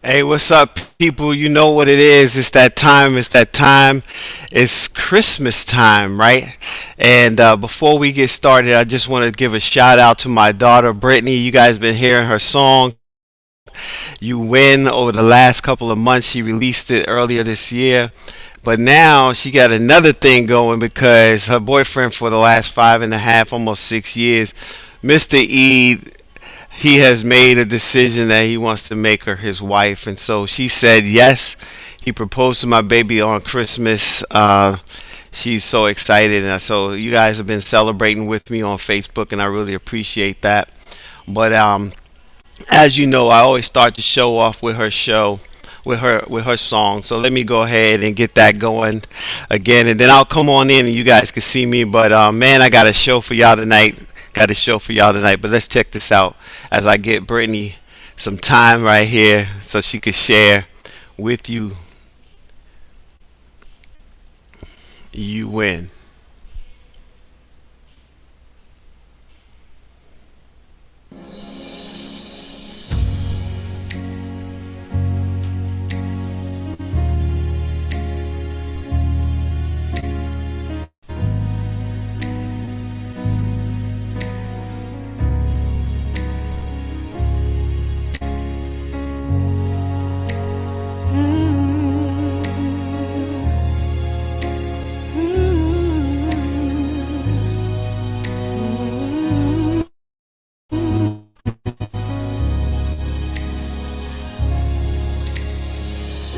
Hey, what's up, people? You know what it is. It's that time. It's that time. It's Christmas time, right? And before we get started, I just want to give a shout out to my daughter, Brittany. You guys been hearing her song, You Win, over the last couple of months. She released it earlier this year. But now she got another thing going because her boyfriend for the last 5.5, almost 6 years, Mr. E, he has made a decision that he wants to make her his wife, and so she said yes. He proposed to my baby on Christmas. She's so excited, and so you guys have been celebrating with me on Facebook, and I really appreciate that. But as you know, I always start the show off with her show. With her song, so let me go ahead and get that going again, and then I'll come on in and you guys can see me. But man, I got a show for y'all tonight. Got a show for y'all tonight. But let's check this out as I get Brittany some time right here so she could share with you. You win.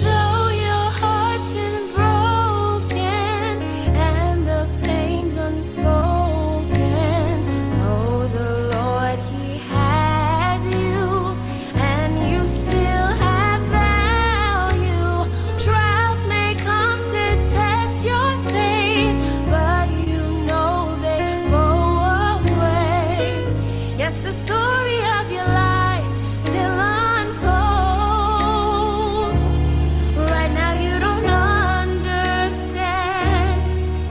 Though your heart's been broken and the pain's unspoken, know the Lord, He has you, and you still have value. Trials may come to test your faith, but you know they go away. Yes, the story of your life still unfolds. Right now you don't understand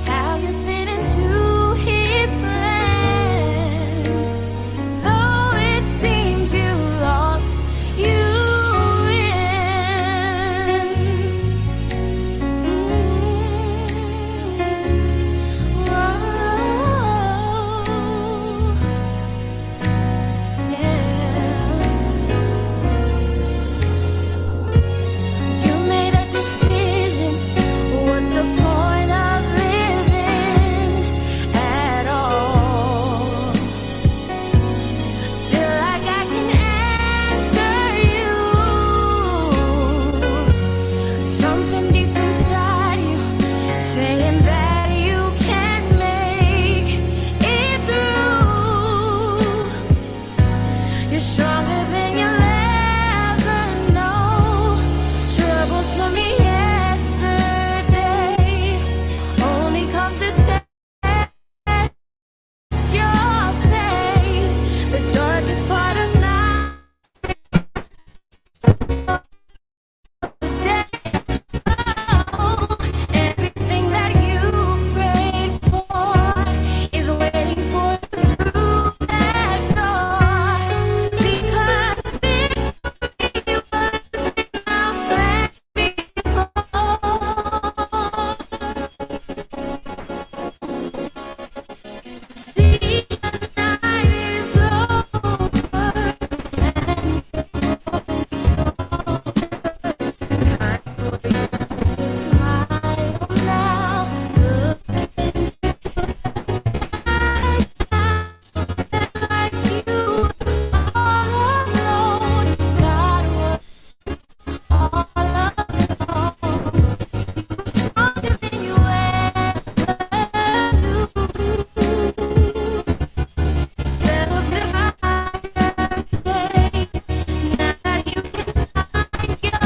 how you fit into His plan. Though it seems you lost, you win. Whoa, yeah. You made a decision. What's the point of living at all? Feel like I can answer you. Something deep inside you saying that you can make it through. You're stronger than you'll ever know. Troubles from yesterday only come to test your faith. The darkest part of night, the day. Oh, everything that you've prayed for is waiting for you through that door. Because victory was in our plan before. See, the night is over and you're growing stronger. Time for you to smile now. Look into the sky. Like you all alone. God was all alone. You were stronger than you ever knew. Celebrate my birthday. Now that you can find your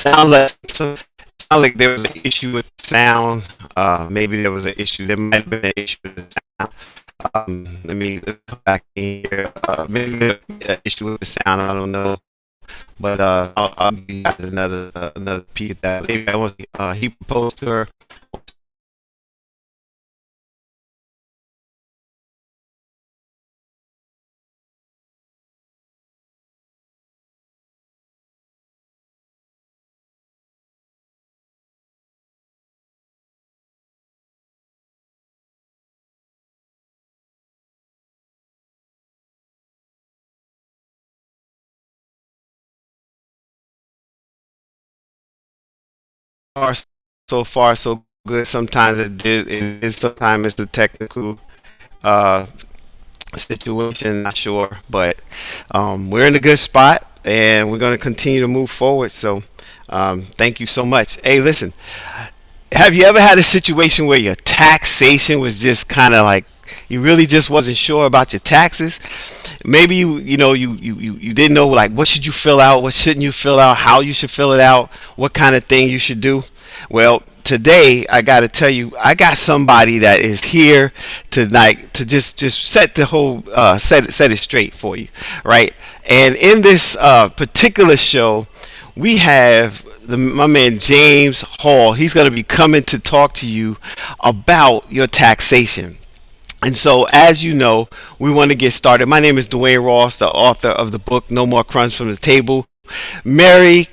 Sounds like sounds like there was an issue with the sound. Maybe there was an issue. There might have been an issue with the sound. Let me come back in here. Maybe an issue with the sound. I don't know. But I'll give you guys another peek at that. Maybe he proposed to her. Far so far so good. Sometimes it is sometimes it's the technical uh situation, not sure, but we're in a good spot and we're going to continue to move forward. So thank you so much. Hey, listen, have you ever had a situation where your taxation was just kind of like you really just wasn't sure about your taxes? Maybe you didn't know like what should you fill out, what shouldn't you fill out, how you should fill it out, what kind of thing you should do. Well, today I got to tell you, I got somebody that is here tonight to just set the whole set it straight for you, right? And in this particular show, we have my man James Hall. He's going to be coming to talk to you about your taxation. And so, as you know, we want to get started. My name is Dwayne-Ross, the author of the book No More Crumbs from the Table. Merry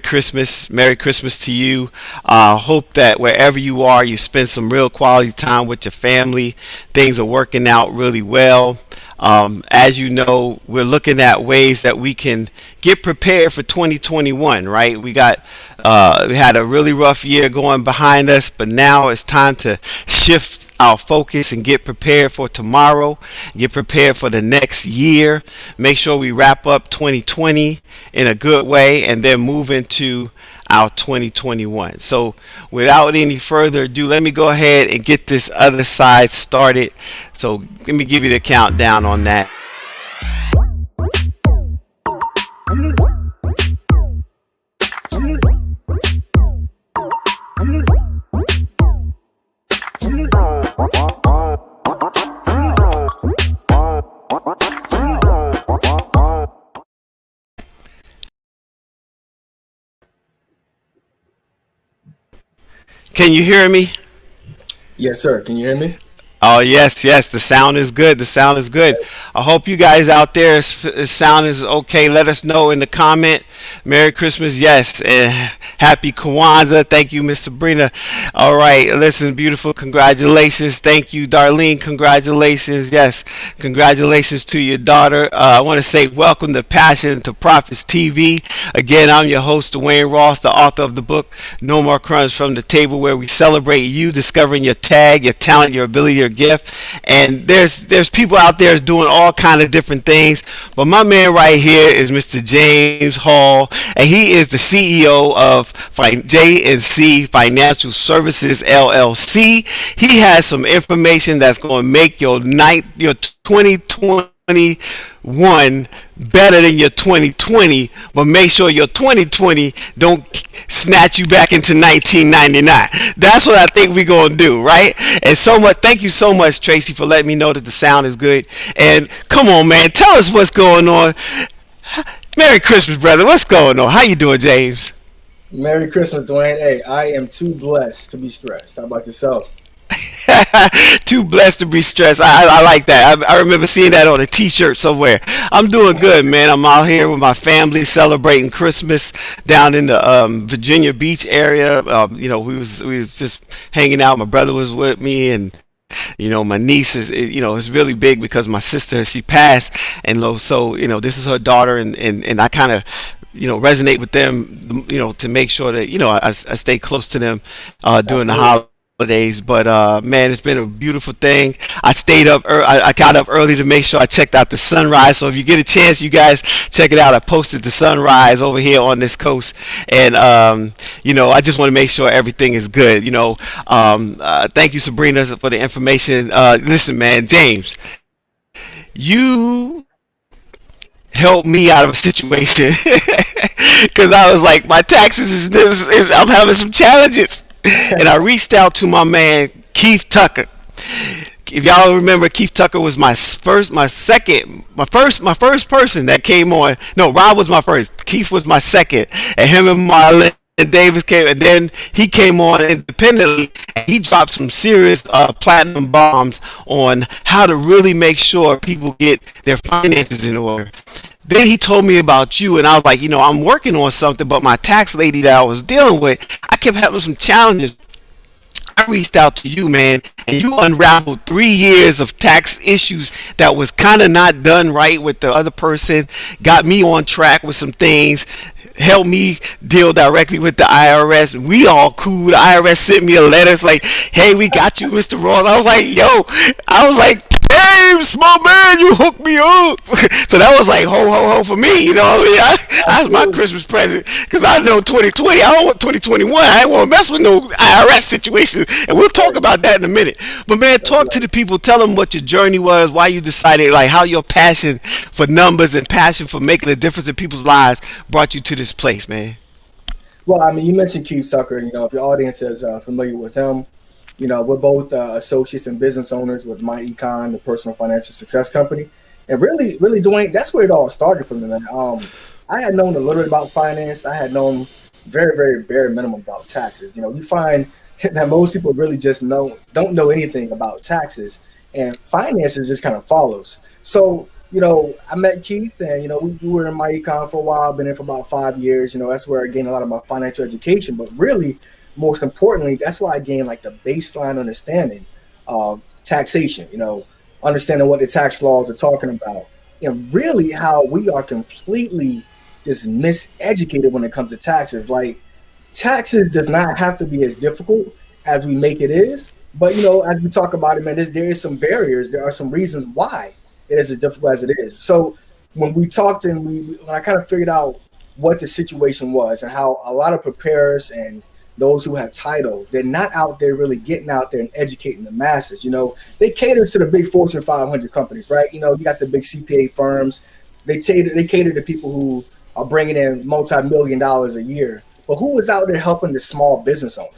Christmas. Merry Christmas to you. Hope that wherever you are, you spend some real quality time with your family. Things are working out really well. As you know, we're looking at ways that we can get prepared for 2021, right? We had a really rough year going behind us, but now it's time to shift our focus and get prepared for tomorrow, get prepared for the next year, make sure we wrap up 2020 in a good way, and then move into our 2021. So without any further ado, let me go ahead and get this other side started. So let me give you the countdown on that. Can you hear me? Yes, sir. Can you hear me? Oh yes, yes. The sound is good. The sound is good. I hope you guys out there, sound is okay. Let us know in the comment. Merry Christmas, yes, and Happy Kwanzaa. Thank you, Miss Sabrina. All right, listen, beautiful. Congratulations. Thank you, Darlene. Congratulations. Yes, congratulations to your daughter. I want to say welcome to Passion to Profits TV. Again, I'm your host, Dwayne-Ross, the author of the book No More Crumbs from the Table, where we celebrate you discovering your tag, your talent, your ability, your gift. And there's people out there doing all kind of different things, but my man right here is Mr. James Hall, and he is the CEO of J&C Financial Services LLC. He has some information that's going to make your 2021 better than your 2020, but make sure your 2020 don't snatch you back into 1999. That's what I think we're going to do, right? And so much, thank you so much, Tracy, for letting me know that the sound is good. And come on, man, tell us what's going on. Merry Christmas, brother. What's going on? How you doing, James? Merry Christmas, Dwayne. Hey, I am too blessed to be stressed. How about yourself? Too blessed to be stressed. I like that. I remember seeing that on a t-shirt somewhere. I'm doing good, man. I'm out here with my family celebrating Christmas down in the Virginia Beach area. We was just hanging out. My brother was with me, and my niece is really big because my sister, she passed, and so this is her daughter, and I kind of resonate with them, to make sure that I stay close to them during the holidays. But man, it's been a beautiful thing. I stayed up I got up early to make sure I checked out the sunrise. So if you get a chance, you guys check it out. I posted the sunrise over here on this coast, and I just want to make sure everything is good. Thank you, Sabrina, for the information. Listen, man, James, you help me out of a situation because I was like, my taxes is this is I'm having some challenges, and I reached out to my man Keith Tucker. If y'all remember, Keith Tucker was my first person that came on. No, Rob was my first. Keith was my second, and him and Marlon and Davis came, and then he came on independently. And he dropped some serious platinum bombs on how to really make sure people get their finances in order. Then he told me about you, and I was like, I'm working on something, but my tax lady that I was dealing with, I kept having some challenges. I reached out to you, man, and you unraveled 3 years of tax issues that was kind of not done right with the other person, got me on track with some things, helped me deal directly with the IRS. We all cool. The IRS sent me a letter. It's like, hey, we got you, Mr. Ross. I was like, James, my man, you hooked me up. So that was like ho ho ho for me, What I mean? That was my Christmas present because I know 2020. I don't want 2021. I ain't want to mess with no IRS situation, and we'll talk about that in a minute. But man, talk to the people. Tell them what your journey was, why you decided, like how your passion for numbers and passion for making a difference in people's lives brought you to this place, man. Well, I mean, you mentioned Keith Tucker. If your audience is familiar with him, we're both associates and business owners with My Econ, the personal financial success company. And really, Dwayne, that's where it all started for me, man. I had known a little bit about finance. I had known very, very bare minimum about taxes. You find that most people really just don't know anything about taxes, and finances just kind of follows. So, I met Keith, and we were in My Econ for a while. Been in for about 5 years. That's where I gained a lot of my financial education. But really, most importantly, that's why I gained like the baseline understanding of taxation. Understanding what the tax laws are talking about, and really how we are completely just miseducated when it comes to taxes. Like, taxes does not have to be as difficult as we make it is. But as we talk about it, man, there is some barriers. There are some reasons why it is as difficult as it is. So when we talked and when I kind of figured out what the situation was and how a lot of preparers and those who have titles, they're not out there really getting out there and educating the masses. They cater to the big Fortune 500 companies, right? You got the big CPA firms. They cater to people who are bringing in multi-million dollars a year. But who is out there helping the small business owner?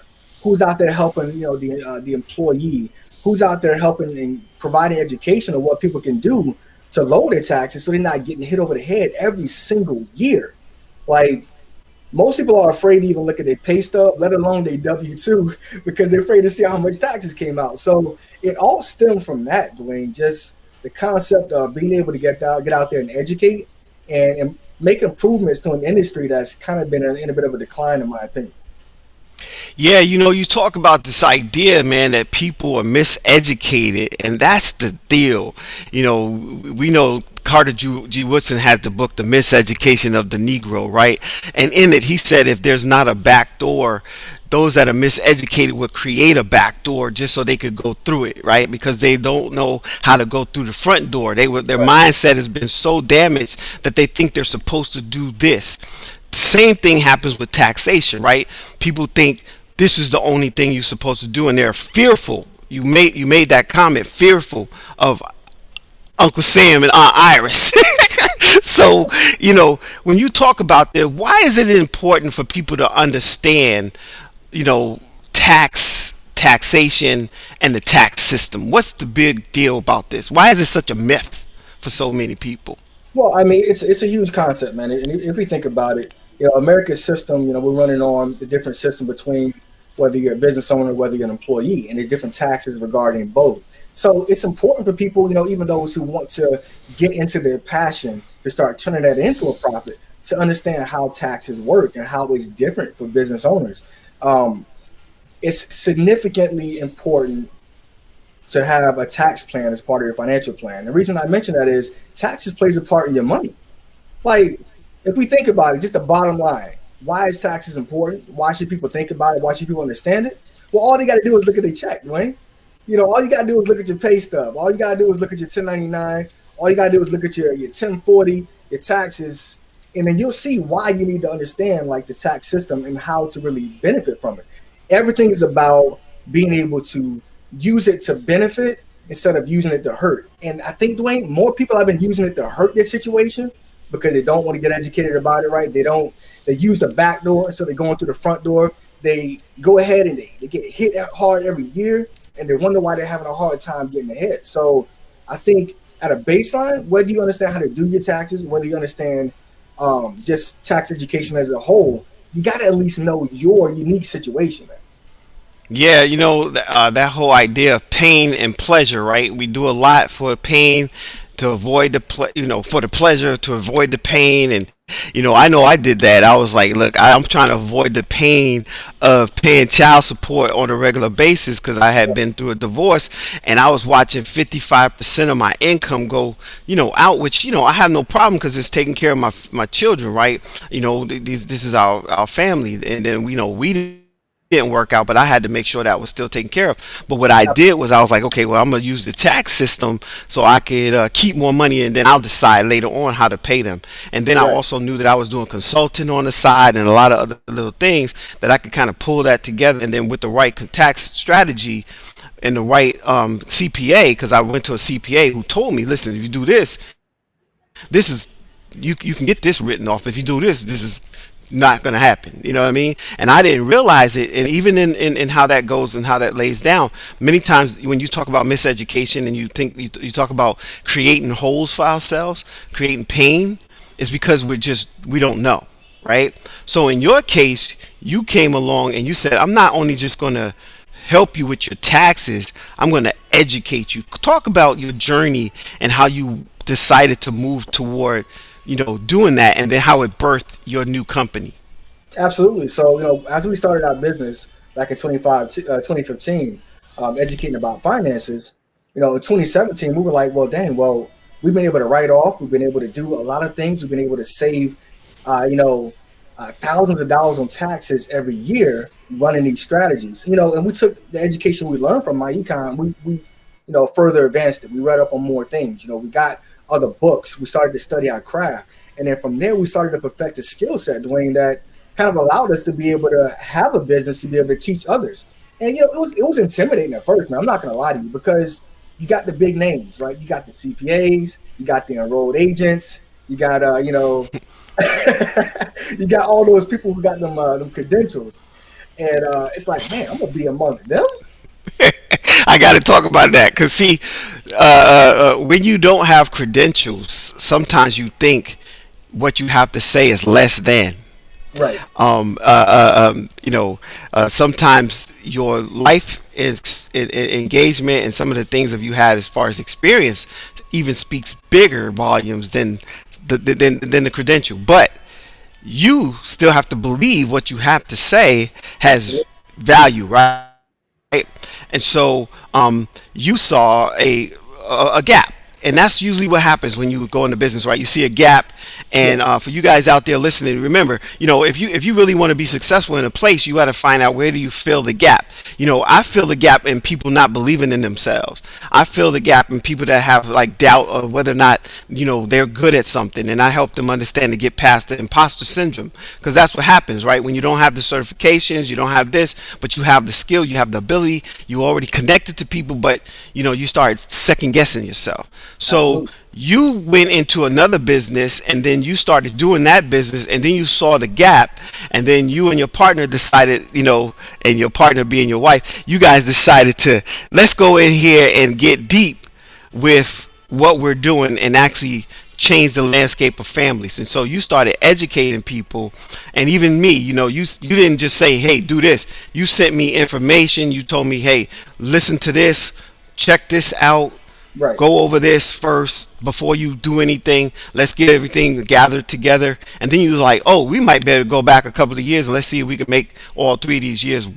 Who's out there helping, the employee? Who's out there helping and providing education of what people can do to lower their taxes so they're not getting hit over the head every single year? Like, most people are afraid to even look at their pay stub, let alone their W-2, because they're afraid to see how much taxes came out. So it all stemmed from that, Dwayne, just the concept of being able to get out there and educate and make improvements to an industry that's kind of been in a bit of a decline, in my opinion. Yeah, you talk about this idea, man, that people are miseducated, and that's the deal. We know Carter G. Woodson had the book, The Miseducation of the Negro, right? And in it, he said if there's not a back door, those that are miseducated would create a back door just so they could go through it, right? Because they don't know how to go through the front door. Their mindset has been so damaged that they think they're supposed to do this. Same thing happens with taxation, right? People think this is the only thing you're supposed to do, and they're fearful. You made that comment, fearful of Uncle Sam and Aunt Iris. So, when you talk about that, why is it important for people to understand, taxation and the tax system? What's the big deal about this? Why is it such a myth for so many people? Well, I mean, it's a huge concept, man. And if we think about it, America's system, we're running on the different system between whether you're a business owner, whether you're an employee, and there's different taxes regarding both. So it's important for people, even those who want to get into their passion to start turning that into a profit, to understand how taxes work and how it's different for business owners. It's significantly important to have a tax plan as part of your financial plan. The reason I mention that is taxes plays a part in your money. Like, if we think about it, just the bottom line, why is taxes important? Why should people think about it? Why should people understand it? Well, all they got to do is look at their check, Dwayne. All you got to do is look at your pay stub. All you got to do is look at your 1099. All you got to do is look at your 1040, your taxes, and then you'll see why you need to understand like the tax system and how to really benefit from it. Everything is about being able to use it to benefit instead of using it to hurt. And I think, Dwayne, more people have been using it to hurt their situation because they don't want to get educated about it, right? They use the back door, so they're going through the front door. They go ahead and they get hit hard every year, and they wonder why they're having a hard time getting ahead. So I think at a baseline, whether you understand how to do your taxes, whether you understand just tax education as a whole, you got to at least know your unique situation, man. Yeah, that whole idea of pain and pleasure, right? We do a lot for pain to avoid for the pleasure to avoid the pain. And, I know I did that. I was like, look, I'm trying to avoid the pain of paying child support on a regular basis because I had been through a divorce, and I was watching 55% of my income go, out, which, I have no problem because it's taking care of my children, right? This is our family. And then, we didn't work out, but I had to make sure that was still taken care of. But what I did was I was like, okay, well, I'm gonna use the tax system so I could keep more money, and then I'll decide later on how to pay them. And then I Right. also knew that I was doing consulting on the side and a lot of other little things that I could kind of pull that together. And then with the right tax strategy and the right CPA, because I went to a CPA who told me, listen, if you do this is you can get this written off. If you do this is not going to happen. You know what I mean? And I didn't realize it. And even in how that goes and how that lays down, many times when you talk about miseducation and you talk about creating holes for ourselves, creating pain, is because we don't know, right? So in your case, you came along and you said, I'm not only just going to help you with your taxes, I'm going to educate you. Talk about your journey and how you decided to move toward doing that, and then how it birthed your new company. Absolutely. So, as we started our business back in 2015, educating about finances, in 2017, we were like, well, dang, well, we've been able to write off. We've been able to do a lot of things. We've been able to save, thousands of dollars on taxes every year running these strategies, and we took the education we learned from my econ. We further advanced it. We read up on more things. We got other books. We started to study our craft. And then from there, we started to perfect a skill set, Dwayne, that kind of allowed us to be able to have a business, to be able to teach others. And, it was intimidating at first, man. I'm not going to lie to you, because you got the big names, right? You got the CPAs, you got the enrolled agents, you got, you got all those people who got them credentials. And it's like, man, I'm going to be amongst them. I got to talk about that because, see, when you don't have credentials, sometimes you think what you have to say is less than. Right. Sometimes your life engagement and some of the things that you had as far as experience even speaks bigger volumes than the credential. But you still have to believe what you have to say has value, right? And so you saw a gap, and that's usually what happens when you go into business, right? You see a gap, and for you guys out there listening, remember, if you really want to be successful in a place, you got to find out, where do you fill the gap. I fill the gap in people not believing in themselves. I fill the gap in people that have like doubt of whether or not they're good at something, and I help them understand to get past the imposter syndrome, because that's what happens, right? When you don't have the certifications, you don't have this, but you have the skill, you have the ability, you already connected to people, but you start second guessing yourself. So Absolutely. you went into another business, and then you started doing that business, and then you saw the gap, and then you and your partner decided, and your partner being your wife, you guys decided to, let's go in here and get deep with what we're doing and actually change the landscape of families. And so you started educating people, and even me, you didn't just say, hey, do this. You sent me information. You told me, hey, listen to this, check this out, Right. go over this first before you do anything. Let's get everything gathered together. And then you're like, oh, we might better go back a couple of years and let's see if we can make all 3 of these years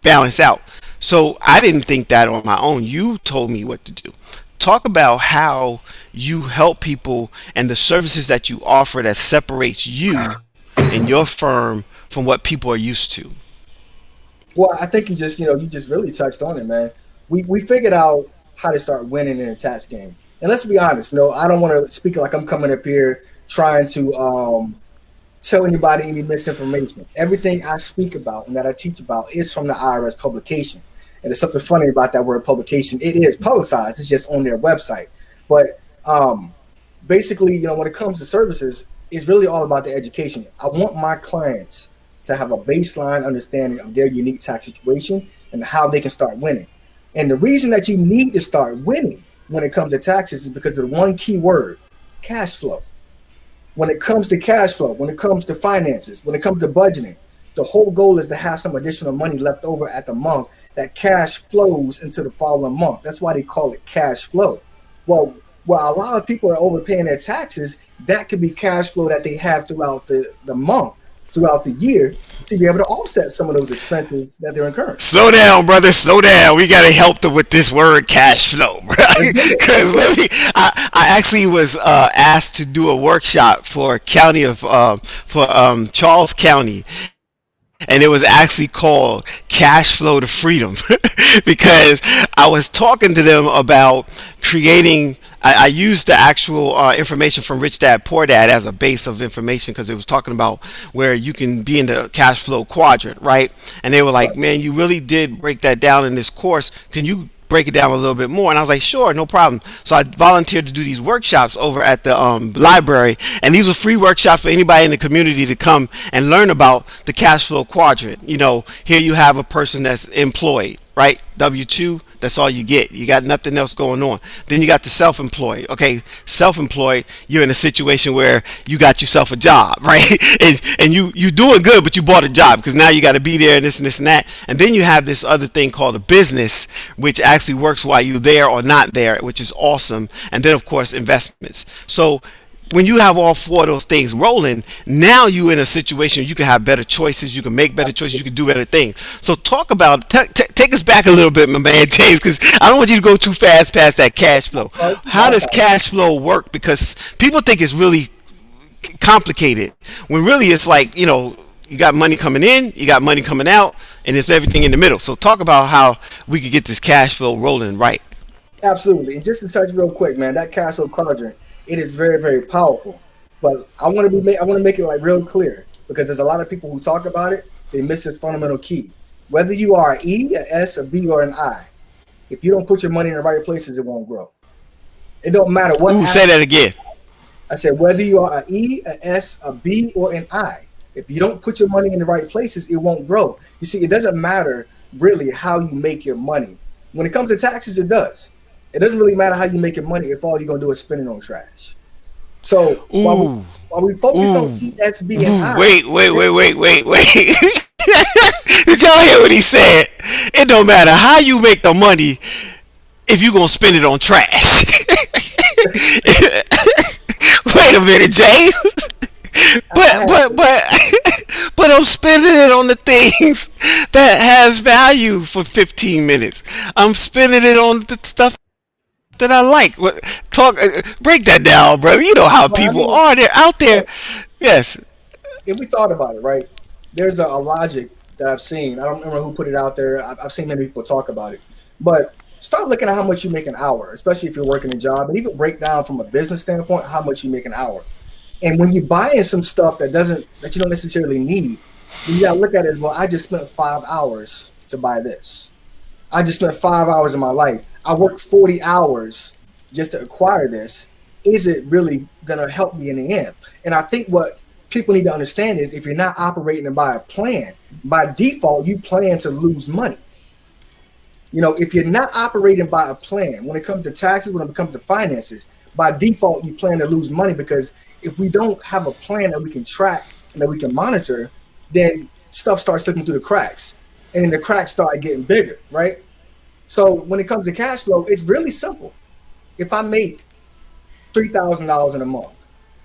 balance out. So I didn't think that on my own. You told me what to do. Talk about how you help people and the services that you offer that separates you and your firm from what people are used to. Well, I think you just really touched on it, man. We figured out how to start winning in a tax game. And let's be honest, I don't want to speak like I'm coming up here trying to tell anybody any misinformation. Everything I speak about and that I teach about is from the IRS publication. And there's something funny about that word publication. It is publicized. It's just on their website. But basically, when it comes to services, it's really all about the education. I want my clients to have a baseline understanding of their unique tax situation and how they can start winning. And the reason that you need to start winning when it comes to taxes is because of the one key word, cash flow. When it comes to cash flow, when it comes to finances, when it comes to budgeting, the whole goal is to have some additional money left over at the month that cash flows into the following month. That's why they call it cash flow. Well, a lot of people are overpaying their taxes, that could be cash flow that they have throughout the month, throughout the year, to be able to offset some of those expenses that they're incurring. Slow down, brother. Slow down. We gotta help them with this word cash flow, right? Because I actually was asked to do a workshop for Charles County, and it was actually called Cash Flow to Freedom because I was talking to them about creating. I used the actual information from Rich Dad Poor Dad as a base of information because it was talking about where you can be in the cash flow quadrant, right? And they were like, man, you really did break that down in this course. Can you break it down a little bit more? And I was like, sure, no problem. So I volunteered to do these workshops over at the library, and these were free workshops for anybody in the community to come and learn about the cash flow quadrant. Here you have a person that's employed, right? W-2, that's all you get. You got nothing else going on. Then you got the self-employed. Okay, self-employed, you're in a situation where you got yourself a job, right? And you doing good, but you bought a job because now you got to be there and this and this and that. And then you have this other thing called a business, which actually works while you're there or not there, which is awesome. And then, of course, investments. So when you have all four of those things rolling, now you're in a situation you can have better choices, you can make better choices, you can do better things. So talk about, take us back a little bit, my man James, because I don't want you to go too fast past that cash flow. How does cash flow work? Because people think it's really complicated, when really it's like, you got money coming in, you got money coming out, and it's everything in the middle. So talk about how we could get this cash flow rolling right. Absolutely. And just to touch real quick, man, that cash flow quadrant, it is very, very powerful. But I want to make it like real clear, because there's a lot of people who talk about it, they miss this fundamental key. Whether you are an E, an S, a B, or an I, if you don't put your money in the right places, it won't grow. It don't matter what. Ooh, say that again. I said whether you are an E, an S, a B, or an I, if you don't put your money in the right places, it won't grow. You see, it doesn't matter really how you make your money. When it comes to taxes, it does. It doesn't really matter how you make your money if all you're gonna do is spend it on trash. So while we focus on E, S, B, and I. Wait. Did y'all hear what he said? It don't matter how you make the money if you gonna spend it on trash. Wait a minute, James. But I'm spending it on the things that has value for 15 minutes. I'm spending it on the stuff that I like. Break that down, brother. You know how people are. They're out there. Yes. If we thought about it, right? There's a logic that I've seen. I don't remember who put it out there. I've seen many people talk about it. But start looking at how much you make an hour, especially if you're working a job, and even break down from a business standpoint how much you make an hour. And when you're buying some stuff that you don't necessarily need, you gotta look at it. Well, I just spent 5 hours to buy this. I just spent 5 hours of my life. I worked 40 hours just to acquire this. Is it really gonna help me in the end? And I think what people need to understand is if you're not operating by a plan, by default, you plan to lose money. If you're not operating by a plan, when it comes to taxes, when it comes to finances, by default, you plan to lose money, because if we don't have a plan that we can track and that we can monitor, then stuff starts slipping through the cracks, and then the cracks start getting bigger, right? So when it comes to cash flow, it's really simple. If I make $3,000 in a month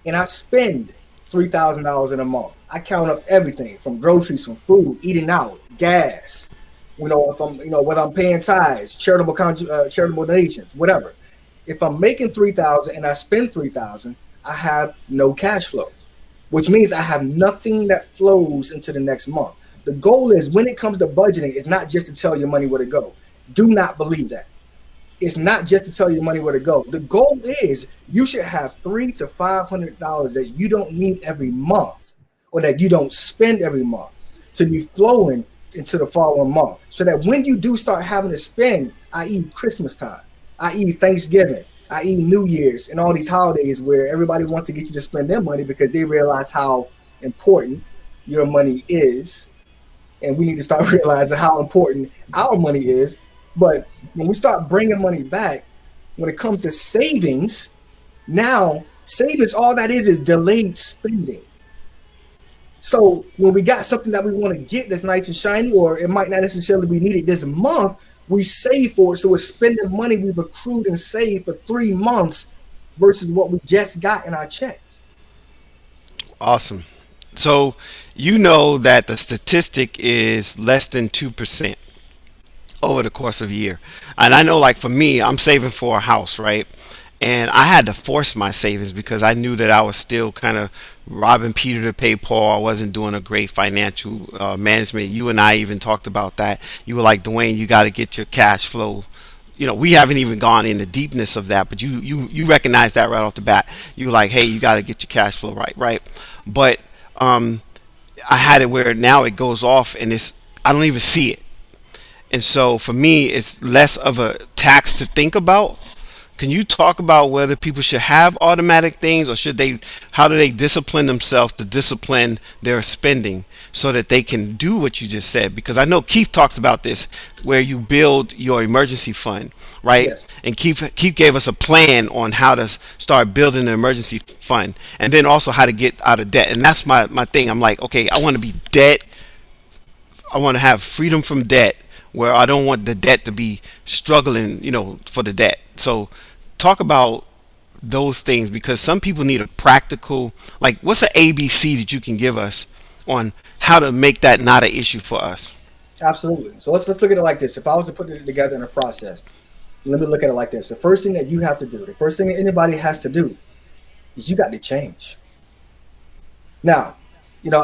and I spend $3,000 in a month, I count up everything from groceries, from food, eating out, gas, if I'm, whether I'm paying tithes, charitable donations, whatever. If I'm making $3,000 and I spend $3,000, I have no cash flow, which means I have nothing that flows into the next month. The goal is, when it comes to budgeting, it's not just to tell your money where to go. Do not believe that. It's not just to tell your money where to go. The goal is you should have $300 to $500 that you don't need every month, or that you don't spend every month, to be flowing into the following month, so that when you do start having to spend, i.e. Christmas time, i.e. Thanksgiving, i.e. New Year's and all these holidays where everybody wants to get you to spend their money because they realize how important your money is. And we need to start realizing how important our money is. But when we start bringing money back, when it comes to savings, now savings, all that is delayed spending. So when we got something that we want to get that's nice and shiny, or it might not necessarily be needed this month, we save for it. So we're spending money we've accrued and saved for 3 months versus what we just got in our check. Awesome. So you know that the statistic is less than 2% over the course of a year. And I know, like for me, I'm saving for a house, right? And I had to force my savings because I knew that I was still kind of robbing Peter to pay Paul. I wasn't doing a great financial management. You and I even talked about that. You were like, Dwayne, you got to get your cash flow. You know, we haven't even gone in the deepness of that, but you recognize that right off the bat. You were like, hey, you got to get your cash flow right, right? But I had it where now it goes off and I don't even see it. And so for me, it's less of a tax to think about. Can you talk about whether people should have automatic things, or how do they discipline themselves to discipline their spending so that they can do what you just said? Because I know Keith talks about this, where you build your emergency fund, right? Yes. And Keith gave us a plan on how to start building an emergency fund, and then also how to get out of debt. And that's my thing. I'm like, okay, I want to be debt. I want to have freedom from debt, where I don't want the debt to be struggling, for the debt. So talk about those things, because some people need a practical, like, what's an ABC that you can give us on how to make that not an issue for us? Absolutely. So let's look at it like this. If I was to put it together in a process, let me look at it like this. The first thing that you have to do, the first thing that anybody has to do is you got to change. Now,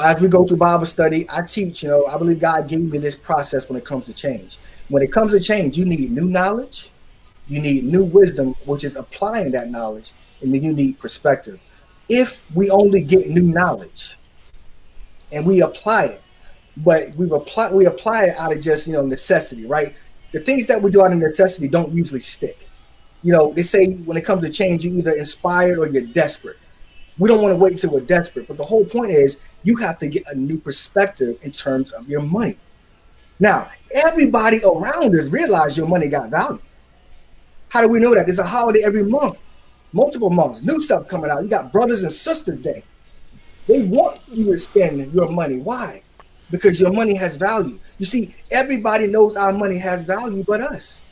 as we go through Bible study, I teach, I believe God gave me this process when it comes to change. When it comes to change, you need new knowledge, you need new wisdom, which is applying that knowledge, and then you need perspective. If we only get new knowledge and we apply it, but we apply it out of just, necessity, right? The things that we do out of necessity don't usually stick. They say when it comes to change, you're either inspired or you're desperate. We don't want to wait until we're desperate. But the whole point is you have to get a new perspective in terms of your money. Now, everybody around us realize your money got value. How do we know that? There's a holiday every month, multiple months, new stuff coming out. You got Brothers and Sisters Day. They want you to spend your money. Why? Because your money has value. You see, everybody knows our money has value but us.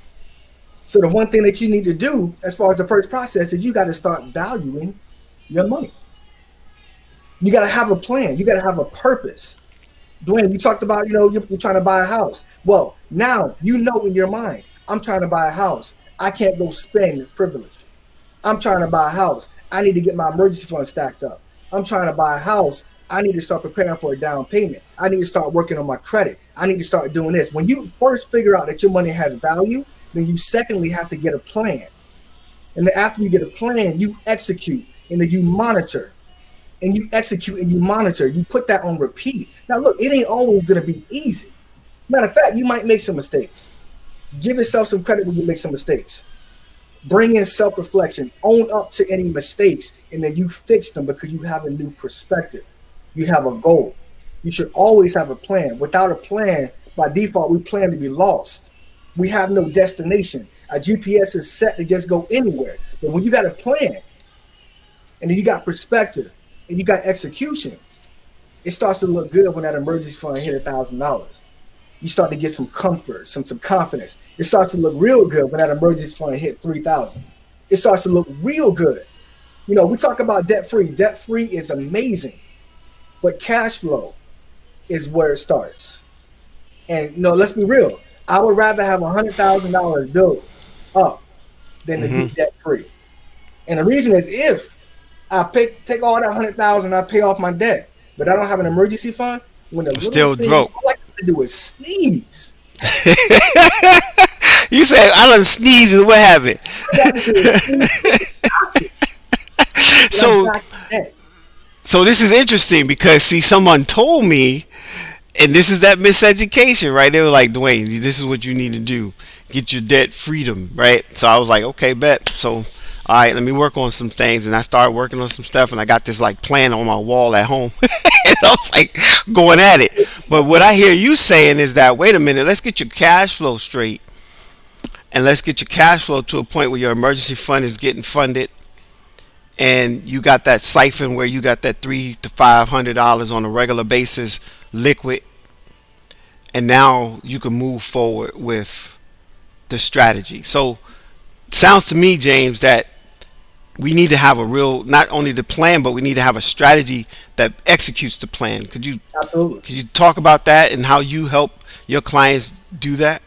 So the one thing that you need to do as far as the first process is you got to start valuing your money. You got to have a plan. You got to have a purpose. Dwayne, you talked about, you're trying to buy a house. Well, now you know in your mind, I'm trying to buy a house. I can't go spend frivolously. I'm trying to buy a house. I need to get my emergency fund stacked up. I'm trying to buy a house. I need to start preparing for a down payment. I need to start working on my credit. I need to start doing this. When you first figure out that your money has value, then you secondly have to get a plan. And then after you get a plan, you execute, and then you monitor. And you execute and you monitor. You put that on repeat. Now, look, it ain't always going to be easy. Matter of fact, you might make some mistakes. Give yourself some credit when you make some mistakes. Bring in self-reflection. Own up to any mistakes, and then you fix them because you have a new perspective. You have a goal. You should always have a plan. Without a plan, by default, we plan to be lost. We have no destination. Our GPS is set to just go anywhere. But when you got a plan, and then you got perspective, and you got execution, it starts to look good when that emergency fund hit $1,000. You start to get some comfort, some confidence. It starts to look real good when that emergency fund hit $3,000. It starts to look real good. We talk about debt-free. Debt-free is amazing, but cash flow is where it starts. And let's be real. I would rather have $100,000 built up than to be debt-free. And the reason is if I take all that $100,000, I pay off my debt, but I don't have an emergency fund. When the still broke. All I have to do is sneeze. You say I done sneeze and what happened? So this is interesting because see, someone told me, and this is that miseducation, right? They were like, Dwayne, this is what you need to do. Get your debt freedom, right? So I was like, okay, bet. So all right, let me work on some things. And I started working on some stuff, and I got this like plan on my wall at home. And I was like going at it. But what I hear you saying is that, wait a minute, let's get your cash flow straight, and let's get your cash flow to a point where your emergency fund is getting funded, and you got that siphon where you got that $300 to $500 on a regular basis liquid, and now you can move forward with the strategy. So sounds to me, James, that we need to have a real, not only the plan, but we need to have a strategy that executes the plan. Absolutely. Could you talk about that and how you help your clients do that?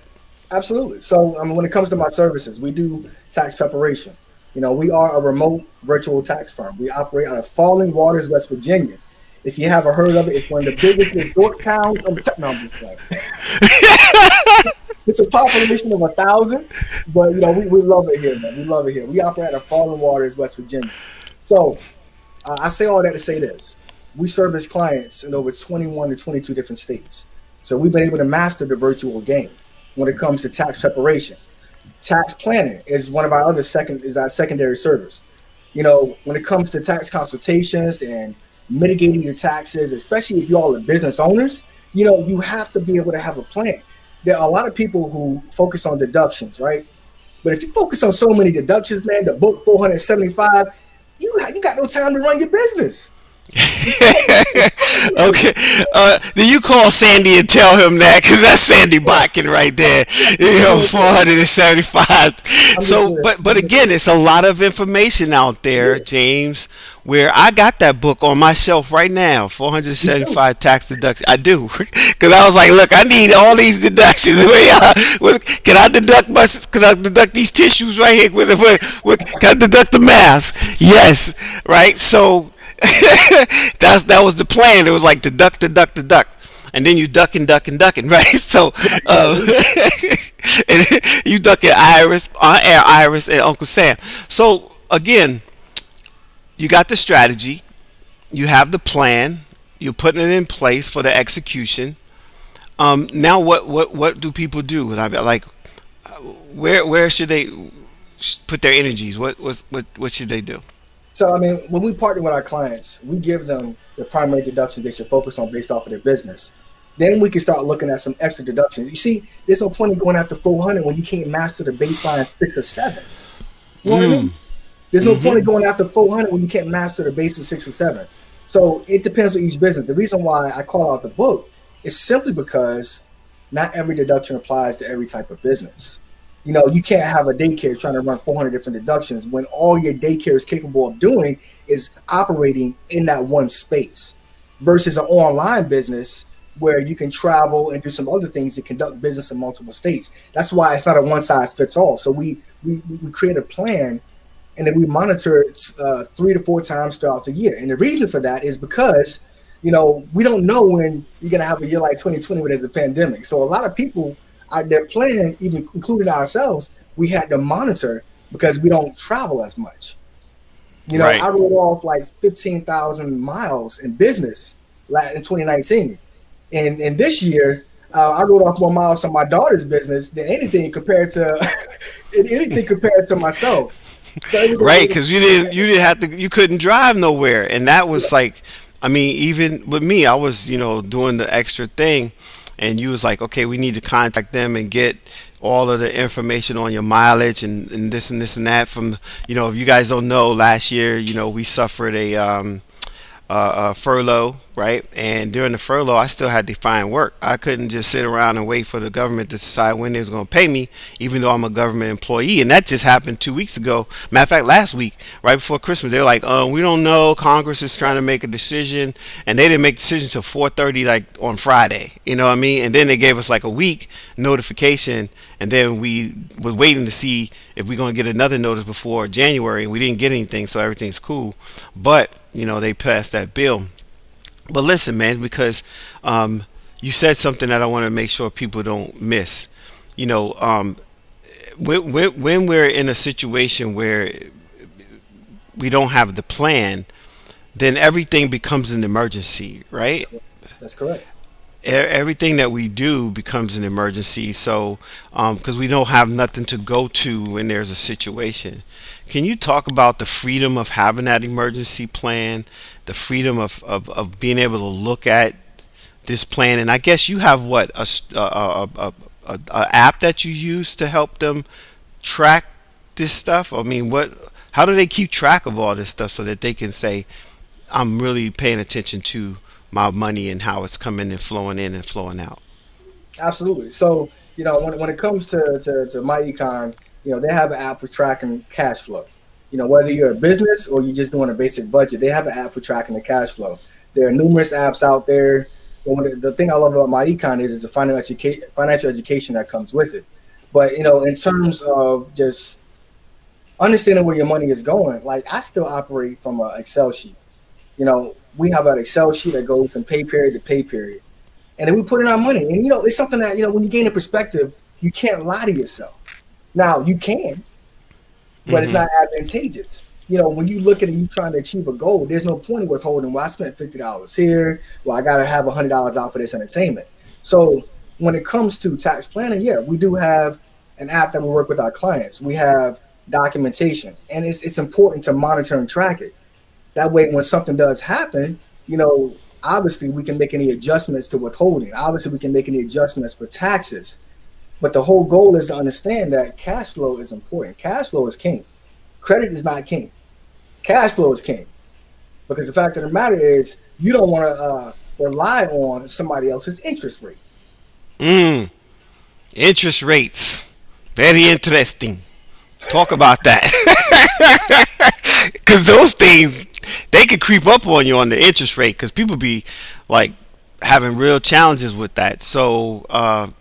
Absolutely. So, when it comes to my services, we do tax preparation. We are a remote virtual tax firm. We operate out of Falling Waters, West Virginia. If you haven't heard of it, it's one of the biggest resort towns on the tech. No, I'm just playing. It's a population of 1,000, but we love it here, man. We love it here. We operate out of Falling Waters, West Virginia. So, I say all that to say this: we service clients in over 21 to 22 different states. So we've been able to master the virtual game when it comes to tax preparation. Tax planning is one of our our secondary service. When it comes to tax consultations and mitigating your taxes, especially if you all are business owners, you have to be able to have a plan. There are a lot of people who focus on deductions, right? But if you focus on so many deductions, man, the book 475, you got no time to run your business. Okay. Then you call Sandy and tell him that, because that's Sandy Botkin right there. 475. So, but again, it's a lot of information out there, James, where I got that book on my shelf right now, 475 tax deductions. I do, because I was like, look, I need all these deductions. Can I deduct these tissues right here? Can I deduct the math? Yes, right. So that was the plan. It was like deduct, and then you ducking, right? So and you ducking Iris, Aunt Iris, and Uncle Sam. So again, you got the strategy, you have the plan, you're putting it in place for the execution. Now what do people do? And I like, where should they put their energies? What should they do? So, when we partner with our clients, we give them the primary deduction they should focus on based off of their business. Then we can start looking at some extra deductions. You see, there's no point in going after 400 when you can't master the baseline 6 or 7. You know what I mean? There's no point in going after 400 when you can't master the basic 6 or 7. So it depends on each business. The reason why I call out the book is simply because not every deduction applies to every type of business. You can't have a daycare trying to run 400 different deductions when all your daycare is capable of doing is operating in that one space, versus an online business where you can travel and do some other things to conduct business in multiple states. That's why it's not a one size fits all. So we create a plan, and then we monitor it 3 to 4 times throughout the year. And the reason for that is because, we don't know when you're going to have a year like 2020 where there's a pandemic. So a lot of people, their plan, even including ourselves, we had to monitor because we don't travel as much. Right. I wrote off like 15,000 miles in business in 2019. And this year, I wrote off more miles on my daughter's business than anything compared to myself. So right, because you couldn't drive nowhere, and that was like, even with me, I was doing the extra thing, and you was like, okay, we need to contact them and get all of the information on your mileage and this and this and that from, if you guys don't know, last year, we suffered a furlough, right? And during the furlough, I still had to find work. I couldn't just sit around and wait for the government to decide when they was going to pay me, even though I'm a government employee. And that just happened 2 weeks ago. Matter of fact, last week, right before Christmas, they were like, we don't know. Congress is trying to make a decision. And they didn't make the decision until 4:30, like on Friday. You know what I mean? And then they gave us like a week notification. And then we was waiting to see if we're going to get another notice before January. And we didn't get anything, so everything's cool. But they passed that bill. But listen, man, because you said something that I want to make sure people don't miss. When we're in a situation where we don't have the plan, then everything becomes an emergency, right? That's correct. everything that we do becomes an emergency. So, because we don't have nothing to go to when there's a situation. Can you talk about the freedom of having that emergency plan, the freedom of being able to look at this plan? And I guess you have what a app that you use to help them track this stuff. I mean, what? How do they keep track of all this stuff so that they can say, I'm really paying attention to my money and how it's coming and flowing in and flowing out? Absolutely. So, when it comes to my econ, they have an app for tracking cash flow. Whether you're a business or you're just doing a basic budget, they have an app for tracking the cash flow. There are numerous apps out there. But the thing I love about my econ is the financial education that comes with it. But, in terms of just understanding where your money is going, like I still operate from an Excel sheet. We have an Excel sheet that goes from pay period to pay period. And then we put in our money. And, it's something that, when you gain a perspective, you can't lie to yourself. Now, you can, but it's not advantageous. When you look at it, you trying to achieve a goal, there's no point in withholding. Well, I spent $50 here. Well, I got to have $100 out for this entertainment. So when it comes to tax planning, yeah, we do have an app that we work with our clients. We have documentation, and it's important to monitor and track it. That way, when something does happen, obviously we can make any adjustments to withholding. Obviously, we can make any adjustments for taxes. But the whole goal is to understand that cash flow is important. Cash flow is king. Credit is not king. Cash flow is king. Because the fact of the matter is, you don't want to rely on somebody else's interest rate. Interest rates. Very interesting. Talk about that. Because those things, they could creep up on you on the interest rate because people be like having real challenges with that. So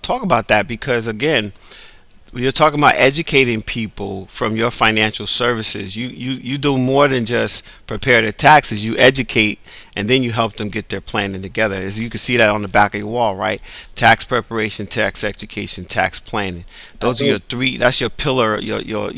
talk about that because, again, you're talking about educating people from your financial services. You do more than just prepare their taxes. You educate and then you help them get their planning together. As you can see that on the back of your wall, right? Tax preparation, tax education, tax planning. Those are your three. That's your pillar. Your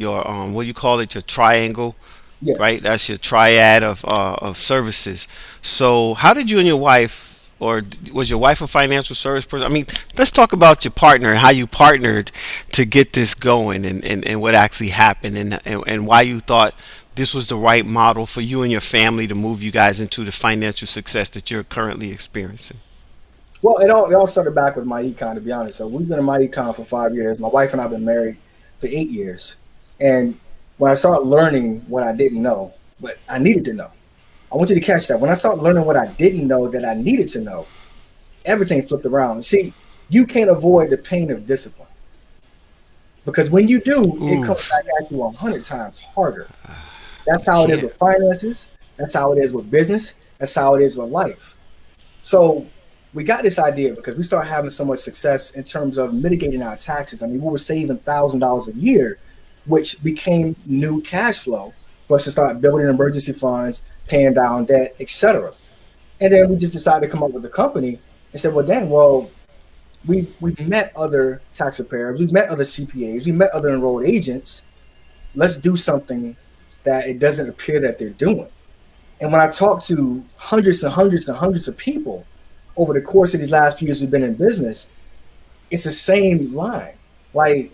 what do you call it? Your triangle. Yes. Right? That's your triad of services. So how did you and your wife, or was your wife a financial service person? I mean, let's talk about your partner and how you partnered to get this going and what actually happened and why you thought this was the right model for you and your family to move you guys into the financial success that you're currently experiencing. Well, it all started back with my econ, to be honest. So we've been in my econ for 5 years. My wife and I have been married for 8 years. And when I started learning what I didn't know, but I needed to know, I want you to catch that. When I started learning what I didn't know that I needed to know, everything flipped around. See, you can't avoid the pain of discipline. Because when you do, it comes back at you 100 times harder. That's how it is with finances. That's how it is with business. That's how it is with life. So we got this idea because we started having so much success in terms of mitigating our taxes. I mean, we were saving $1,000 a year, which became new cash flow for us to start building emergency funds, paying down debt, etc. And then we just decided to come up with a company and said, we've met other tax preparers, we've met other CPAs, we've met other enrolled agents. Let's do something that it doesn't appear that they're doing. And when I talk to hundreds and hundreds and hundreds of people over the course of these last few years we've been in business, it's the same line. Like,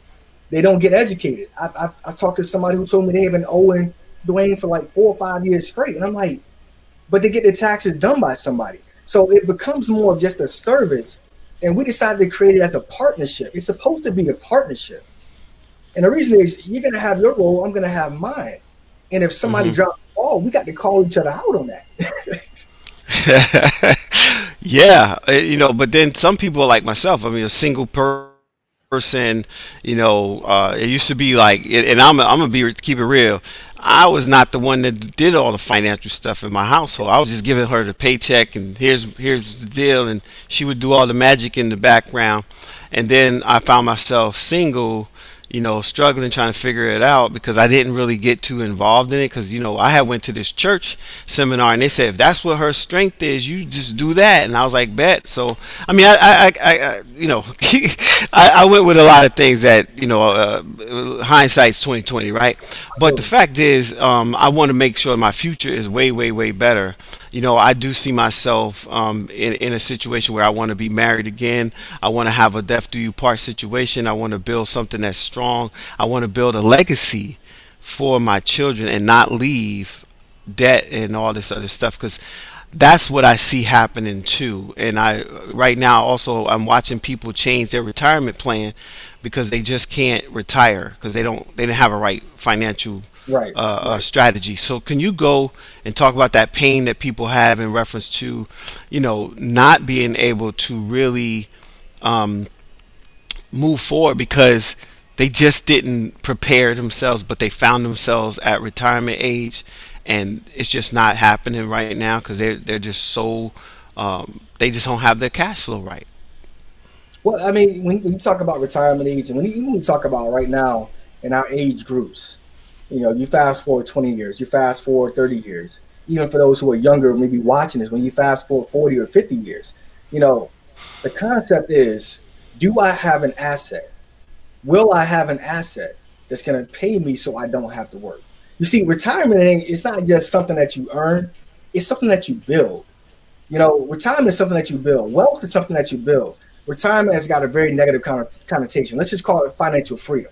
they don't get educated. I've talked to somebody who told me they have been owing Dwayne for like 4 or 5 years straight. And I'm like, but they get their taxes done by somebody. So it becomes more of just a service. And we decided to create it as a partnership. It's supposed to be a partnership. And the reason is you're going to have your role, I'm going to have mine. And if somebody drops the ball, we got to call each other out on that. Yeah, but then some people like myself, I mean, a single person, it used to be like, and I'm gonna keep it real. I was not the one that did all the financial stuff in my household. I was just giving her the paycheck and here's the deal, and she would do all the magic in the background. And then I found myself single, struggling trying to figure it out because I didn't really get too involved in it because I had went to this church seminar and they said if that's what her strength is, you just do that, and I was like, bet. So I mean, I I went with a lot of things that hindsight's 2020, right? But the fact is, I want to make sure my future is way better I do see myself in a situation where I want to be married again. I want to have a death do you part situation. I want to build something that's strong. I want to build a legacy for my children and not leave debt and all this other stuff, because that's what I see happening too. And I right now also I'm watching people change their retirement plan because they just can't retire because they didn't have a right financial Right, right. strategy. So can you go and talk about that pain that people have in reference to, not being able to really um, move forward because they just didn't prepare themselves, but they found themselves at retirement age, and it's just not happening right now because they're just so they just don't have their cash flow right. Well, I mean, when you talk about retirement age, and even when you talk about right now in our age groups, you fast forward 20 years, you fast forward 30 years, even for those who are younger, maybe watching this, when you fast forward 40 or 50 years, you know, the concept is, do I have an asset? Will I have an asset that's going to pay me so I don't have to work? You see, retirement it's not just something that you earn, it's something that you build. Retirement is something that you build. Wealth is something that you build. Retirement has got a very negative connotation. Let's just call it financial freedom.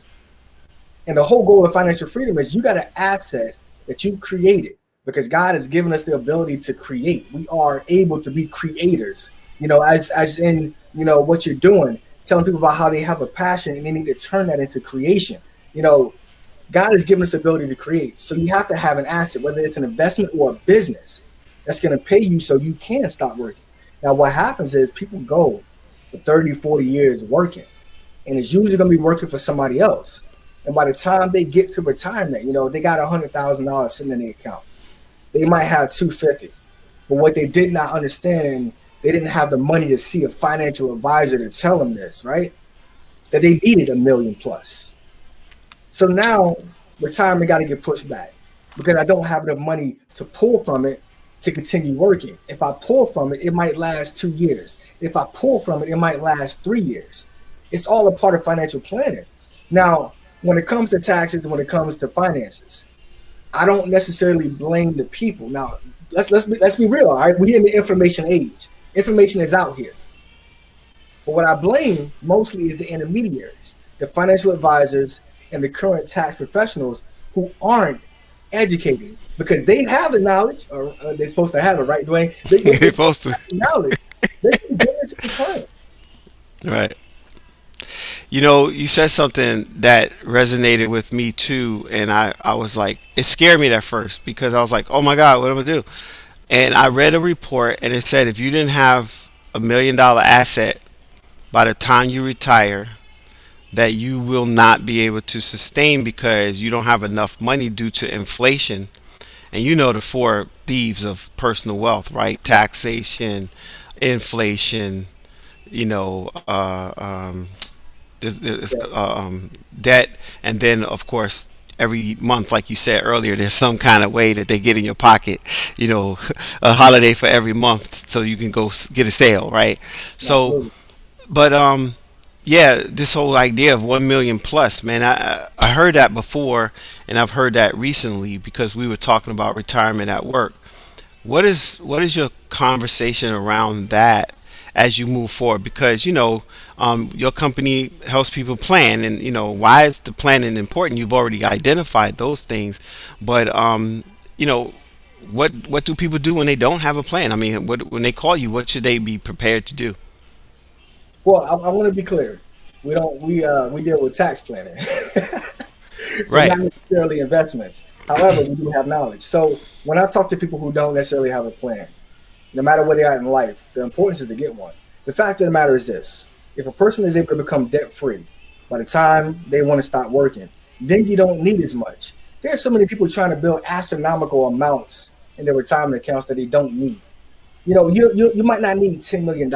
And the whole goal of financial freedom is you got an asset that you've created because God has given us the ability to create. We are able to be creators, as in, what you're doing, telling people about how they have a passion and they need to turn that into creation. You know, God has given us the ability to create. So you have to have an asset, whether it's an investment or a business that's going to pay you so you can stop working. Now, what happens is people go for 30, 40 years working, and it's usually going to be working for somebody else. And by the time they get to retirement, they got $100,000 sitting in the account. They might have 250, but what they did not understand, they didn't have the money to see a financial advisor to tell them this, right? That they needed a million plus. So now retirement got to get pushed back because I don't have enough money to pull from it to continue working. If I pull from it, it might last 2 years. If I pull from it, it might last 3 years. It's all a part of financial planning. Now, when it comes to taxes, when it comes to finances, I don't necessarily blame the people. Now, let's be real. All right, we're in the information age. Information is out here. But what I blame mostly is the intermediaries, the financial advisors, and the current tax professionals who aren't educating because they have the knowledge, or they're supposed to have it, right, Dwayne? They're They supposed to. have the knowledge. They can give it to the client. Right. You said something that resonated with me too, and I was like, it scared me at first because I was like, oh my God, what am I gonna do? And I read a report and it said if you didn't have $1 million asset by the time you retire, that you will not be able to sustain because you don't have enough money due to inflation. And you know the four thieves of personal wealth, right? Taxation, inflation, you know, Yeah, debt, and then of course every month, like you said earlier, there's some kind of way that they get in your pocket, you know, a holiday for every month so you can go get a sale, right? So, absolutely. but yeah, this whole idea of 1 million plus, man, I heard that before, and I've heard that recently because we were talking about retirement at work. What is your conversation around that as you move forward? Because your company helps people plan, and why is the planning important? You've already identified those things, but you know, what do people do when they don't have a plan? I mean, when they call you, what should they be prepared to do? Well, I want to be clear. We deal with tax planning, so Right. not necessarily investments. However, we do have knowledge. So when I talk to people who don't necessarily have a plan, no matter where they're at in life, the importance is to get one. The fact of the matter is this: if a person is able to become debt free by the time they want to stop working, then you don't need as much. There's so many people trying to build astronomical amounts in their retirement accounts that they don't need. You might not need $10 million.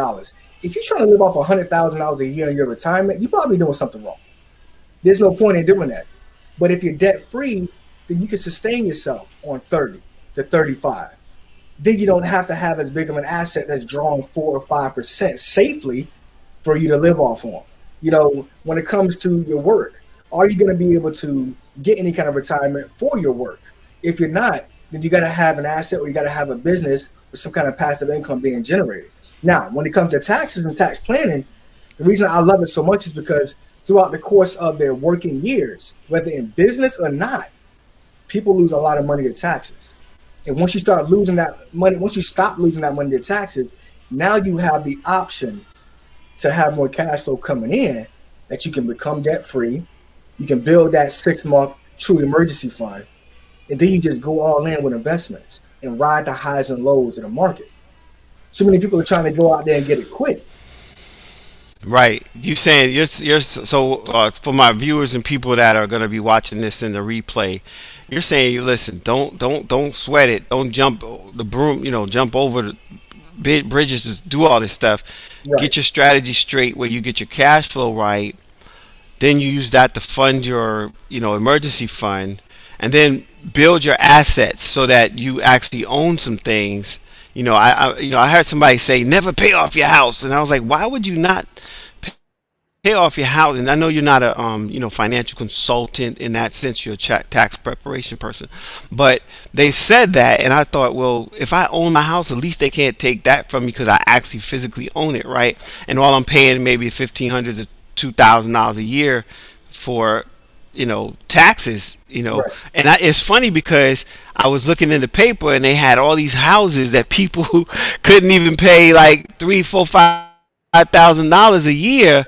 If you're trying to live off $100,000 a year in your retirement, you're probably doing something wrong. There's no point in doing that. But if you're debt free, then you can sustain yourself on 30 to 35. Then you don't have to have as big of an asset that's drawing 4 or 5% safely for you to live off on. When it comes to your work, are you going to be able to get any kind of retirement for your work? If you're not, then you got to have an asset or you got to have a business some kind of passive income being generated. Now, when it comes to taxes and tax planning, the reason I love it so much is because throughout the course of their working years, whether in business or not, people lose a lot of money to taxes. And once you start losing that money, once you stop losing that money to taxes, now you have the option to have more cash flow coming in that you can become debt free. You can build that 6-month true emergency fund. And then you just go all in with investments and ride the highs and lows of the market. Too many people are trying to go out there and get it quick. Right. You saying you're so for my viewers and people that are going to be watching this in the replay, you're saying, listen, don't sweat it. Don't jump the broom, jump over the big bridges to do all this stuff. Right. Get your strategy straight where you get your cash flow right. Then you use that to fund your, emergency fund, and then build your assets so that you actually own some things. I heard somebody say never pay off your house, and I was like, why would you not pay off your house? And I know you're not a financial consultant in that sense. You're a tax preparation person, but they said that, and I thought, well, if I own my house, at least they can't take that from me because I actually physically own it, right? And all I'm paying maybe $1,500 to $2,000 a year for taxes, Right. and it's funny because I was looking in the paper and they had all these houses that people who couldn't even pay like $3,000, $4,000, $5,000 a year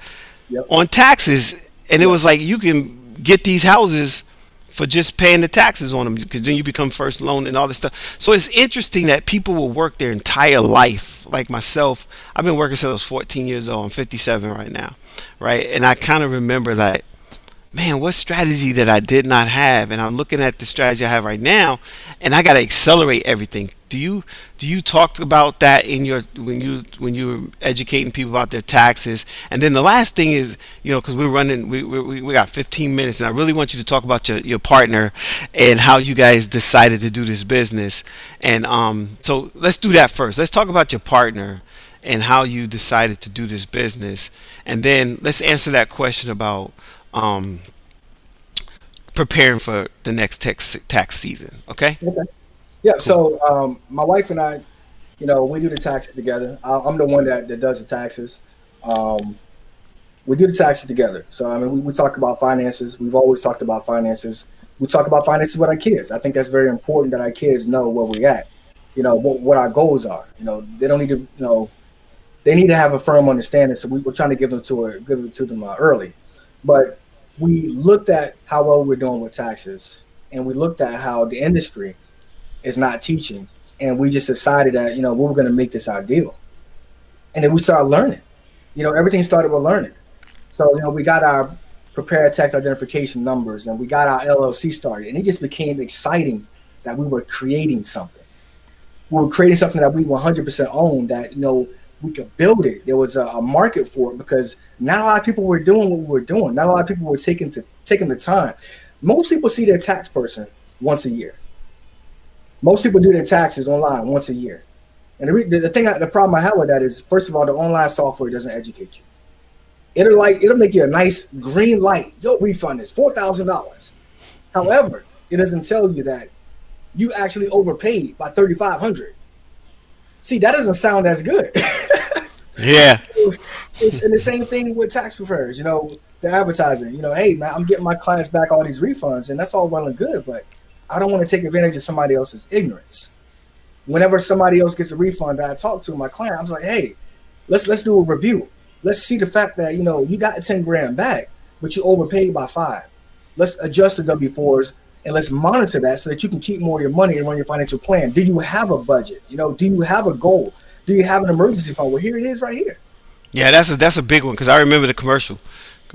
Yep. on taxes, and it was like you can get these houses for just paying the taxes on them because then you become first loan and all this stuff. So it's interesting that people will work their entire life. Like myself, I've been working since I was 14 years old. I'm 57 right now, right? And I kind of remember like, man, what strategy that I did not have? And I'm looking at the strategy I have right now, and I got to accelerate everything. Do you talk about that in your when you're educating people about their taxes? And then the last thing is, because we're running, we got 15 minutes, and I really want you to talk about your partner and how you guys decided to do this business. And so let's do that first. Let's talk about your partner and how you decided to do this business, and then let's answer that question about preparing for the next tax season. Okay. Okay. Yeah. So my wife and I, we do the taxes together. I'm the one that does the taxes. We do the taxes together. So I mean, we talk about finances. We've always talked about finances. We talk about finances with our kids. I think that's very important that our kids know where we're at. What our goals are. They don't need to. They need to have a firm understanding. So we're trying to give it to them early. But we looked at how well we're doing with taxes, and we looked at how the industry is not teaching, and we just decided that we were going to make this our deal. And then we started learning. Everything started with learning. So we got our prepared tax identification numbers, and we got our LLC started, and it just became exciting that we were creating something. We were creating something that we 100% own. That we could build it. There was a market for it because not a lot of people were doing what we were doing. Not a lot of people were taking the time. Most people see their tax person once a year. Most people do their taxes online once a year. And the problem I have with that is, first of all, the online software doesn't educate you. It'll make you a nice green light. Your refund is $4,000. However, it doesn't tell you that you actually overpaid by $3,500. See, that doesn't sound as good. Yeah. And the same thing with tax preparers, the advertising, hey man, I'm getting my clients back all these refunds, and that's all well and good, but I don't want to take advantage of somebody else's ignorance. Whenever somebody else gets a refund that I talk to my client, I was like, hey, let's do a review. Let's see the fact that, you got 10 grand back, but you overpaid by 5. Let's adjust the W-4s and let's monitor that so that you can keep more of your money and run your financial plan. Do you have a budget? Do you have a goal? Do you have an emergency fund? Well, here it is right here. Yeah, that's a big one because I remember the commercial.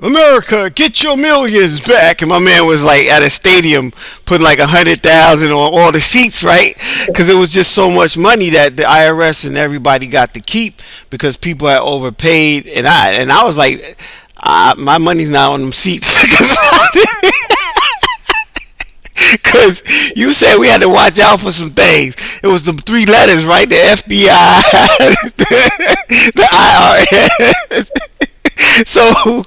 America, get your millions back, and my man was like at a stadium putting like 100,000 on all the seats, right? Because it was just so much money that the IRS and everybody got to keep because people had overpaid, and I was like, my money's not on them seats. Because you said we had to watch out for some things. It was the 3 letters, right? The FBI, the IRS. So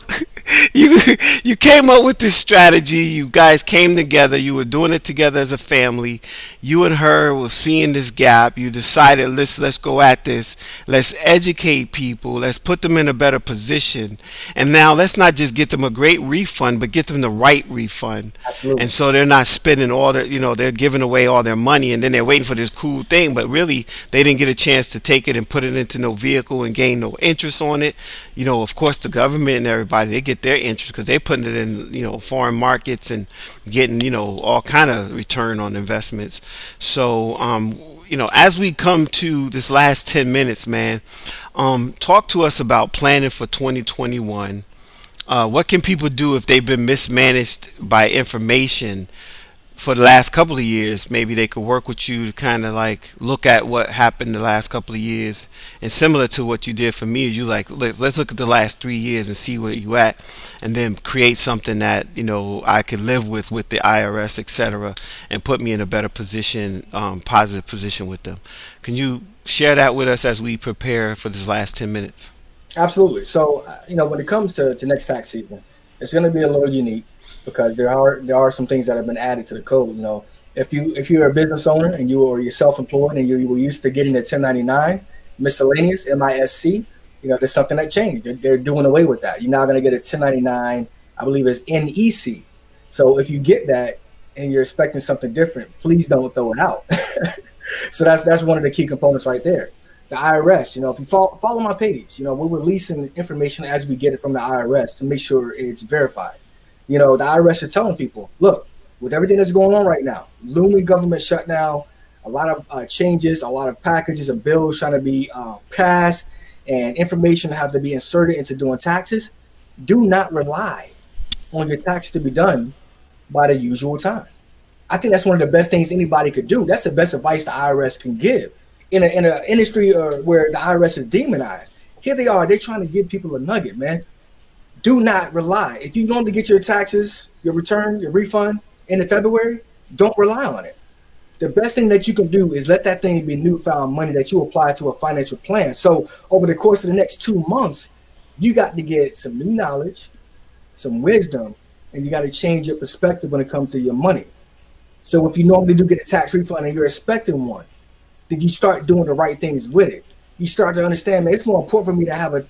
you you came up with this strategy. You guys came together. You were doing it together as a family. You and her were seeing this gap. You decided, let's go at this. Let's educate people. Let's put them in a better position. And now let's not just get them a great refund, but get them the right refund. And Absolutely. so they're not spending all their, they're giving away all their money, and then they're waiting for this cool thing, but really they didn't get a chance to take it and put it into no vehicle and gain no interest on it. Of course, the government and everybody, they get their interest because they're putting it in, foreign markets and getting, all kind of return on investments. So, as we come to this last 10 minutes, man, talk to us about planning for 2021. What can people do if they've been mismanaged by information for the last couple of years? Maybe they could work with you to kind of like look at what happened the last couple of years, and similar to what you did for me, you like, let's look at the last 3 years and see where you at, and then create something that I could live with the IRS, etc., and put me in a better position, positive position with them. Can you share that with us as we prepare for this last 10 minutes? Absolutely. So, when it comes to next tax season, it's going to be a little unique because there are some things that have been added to the code. If you're a business owner and you're self-employed and you were used to getting a 1099 miscellaneous MISC, there's something that changed. They're doing away with that. You're now going to get a 1099, I believe it's NEC. So if you get that and you're expecting something different, please don't throw it out. So that's one of the key components right there. The IRS, if you follow my page, we're releasing information as we get it from the IRS to make sure it's verified. The IRS is telling people, look, with everything that's going on right now, looming government shutdown, a lot of changes, a lot of packages of bills trying to be passed, and information have to be inserted into doing taxes. Do not rely on your tax to be done by the usual time. I think that's one of the best things anybody could do. That's the best advice the IRS can give in an industry where the IRS is demonized. Here they are. They're trying to give people a nugget, man. Do not rely. If you normally get your taxes, your return, your refund in February, don't rely on it. The best thing that you can do is let that thing be newfound money that you apply to a financial plan. So over the course of the next 2 months, you got to get some new knowledge, some wisdom, and you got to change your perspective when it comes to your money. So if you normally do get a tax refund and you're expecting one, then you start doing the right things with it. You start to understand, man, it's more important for me to have an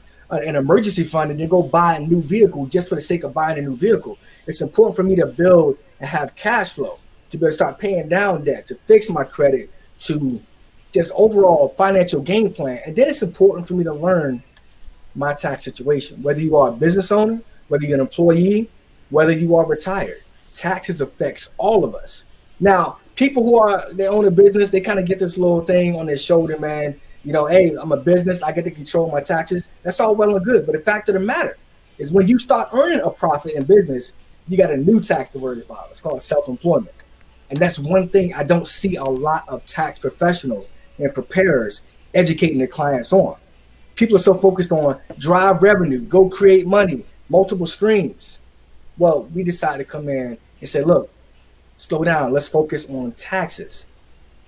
emergency fund and then go buy a new vehicle just for the sake of buying a new vehicle. It's important for me to build and have cash flow to be able to start paying down debt, to fix my credit, to just overall financial game plan. And then it's important for me to learn my tax situation, whether you are a business owner, whether you're an employee, whether you are retired. Taxes affects all of us. Now, people they own a business, they kind of get this little thing on their shoulder, man. Hey, I'm a business, I get to control my taxes. That's all well and good. But the fact of the matter is when you start earning a profit in business, you got a new tax to worry about. It's called self-employment. And that's one thing I don't see a lot of tax professionals and preparers educating their clients on. People are so focused on drive revenue, go create money, multiple streams. Well, we decided to come in and say, look, slow down. Let's focus on taxes,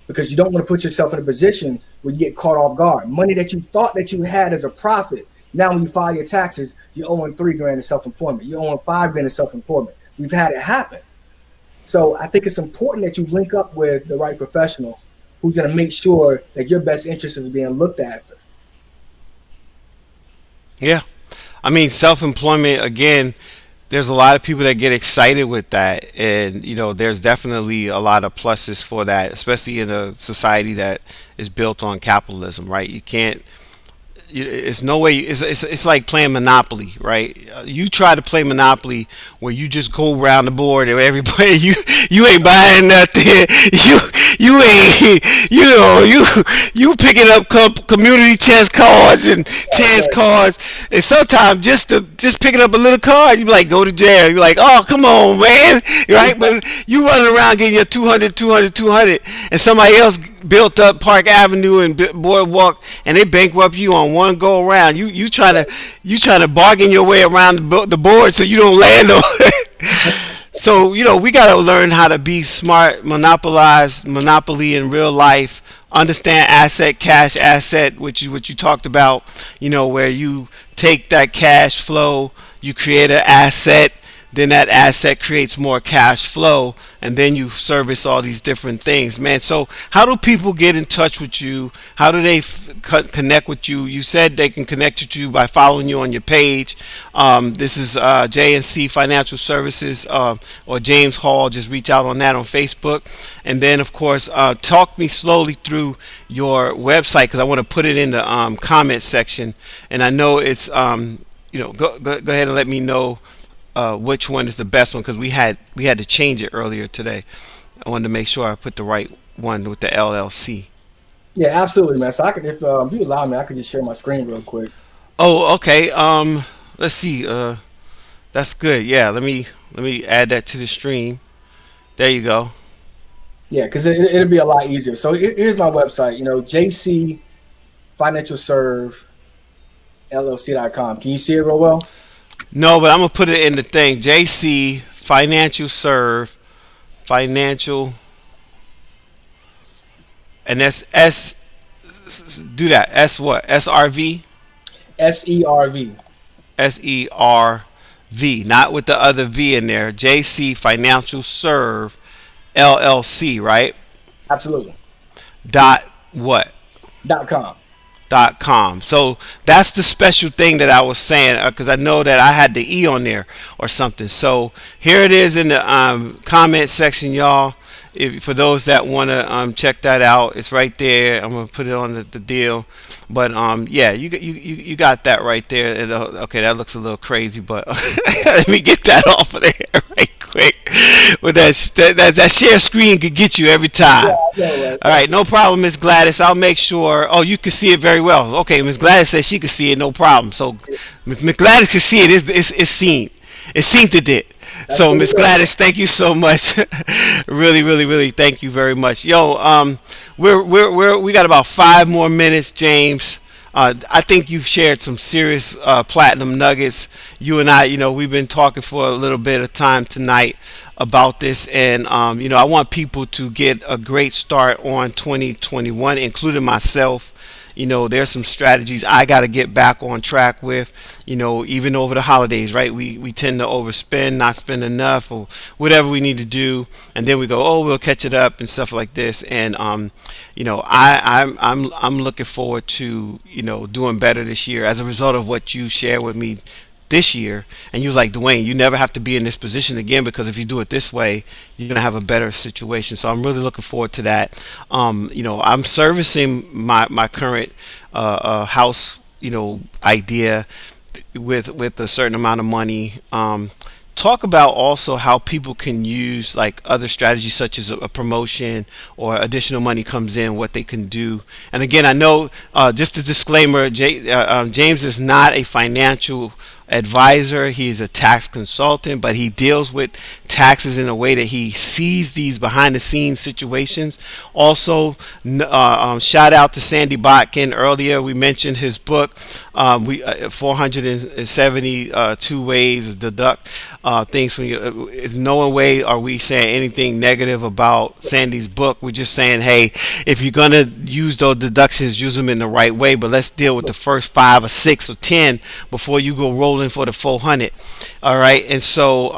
because you don't want to put yourself in a position where you get caught off guard. Money that you thought that you had as a profit, now when you file your taxes, you're owing $3,000 in self-employment. You're owing $5,000 in self-employment. We've had it happen. So I think it's important that you link up with the right professional who's going to make sure that your best interest is being looked after. Yeah. I mean, self-employment, again, there's a lot of people that get excited with that, and there's definitely a lot of pluses for that, especially in a society that is built on capitalism, right? You can't it's no way. It's like playing Monopoly, right? You try to play Monopoly where you just go around the board and everybody you ain't buying nothing. You ain't you picking up community chest cards and chance cards, and sometimes just picking up a little card, you be like, go to jail. You're like, oh, come on, man, right? But you running around getting your 200, and somebody else built up Park Avenue and Boardwalk, and they bankrupt you on one go around. You trying to bargain your way around the board so you don't land on it. So we got to learn how to be smart, monopoly in real life, understand cash asset, which is what you talked about. Where you take that cash flow, you create an asset, then that asset creates more cash flow, and then you service all these different things, man. So how do people get in touch with you? How do they connect with you? You said they can connect with you by following you on your page. This is JNC Financial Services, or James Hall. Just reach out on that on Facebook. And then, of course, talk me slowly through your website, because I want to put it in the comment section. And I know it's, go ahead and let me know which one is the best one, because we had to change it earlier today. I wanted to make sure I put the right one with the LLC. Yeah, absolutely, man. So I could, if you allow me, I could just share my screen real quick. Oh, okay. Let's see. That's good. Yeah, let me add that to the stream. There you go. Yeah, because it'll be a lot easier. So here's my website. JC Financial Serve LLC.com. Can you see it real well? No, but I'm gonna put it in the thing. JC Financial Serve Financial, and that's S. Do that. S what? SRV. SERV. SERV. Not with the other V in there. JC Financial Serve LLC. Right. Absolutely. Dot what? .com. .com. So that's the special thing that I was saying, because I know that I had the E on there or something. So here it is in the comment section, y'all. If for those that want to check that out, it's right there. I'm gonna put it on the deal. But yeah, you got that right there. And, okay, that looks a little crazy, but let me get that off of there right quick. With that share screen could get you every time. Yeah, right. All right, no problem, Miss Gladys. I'll make sure. Oh, you can see it very well. Okay, Miss Gladys says she can see it, no problem. So Miss Gladys can see it. It's seen. It's seen to it. So Miss Gladys, thank you so much. Really, really, really, thank you very much. Yo, we got about 5 more minutes, James. I think you've shared some serious platinum nuggets. You and I, we've been talking for a little bit of time tonight about this, and I want people to get a great start on 2021, including myself. There's some strategies I got to get back on track with, even over the holidays, right? We tend to overspend, not spend enough, or whatever we need to do, and then we go, oh, we'll catch it up and stuff like this. And I'm looking forward to doing better this year as a result of what you shared with me this year. And you was like, Dwayne, you never have to be in this position again, because if you do it this way, you're gonna have a better situation. So I'm really looking forward to that. I'm servicing my current house idea with a certain amount of money. Talk about also how people can use like other strategies, such as a promotion or additional money comes in, what they can do. And again, I know, just a disclaimer, James is not a financial advisor. He is a tax consultant, but he deals with taxes in a way that he sees these behind the scenes situations. Also, shout out to Sandy Botkin. Earlier we mentioned his book, 472 ways to deduct things from you. In no way are we saying anything negative about Sandy's book. We're just saying, hey, if you're gonna use those deductions, use them in the right way. But let's deal with the first 5 or 6 or 10 before you go rolling for the 400. All right, and so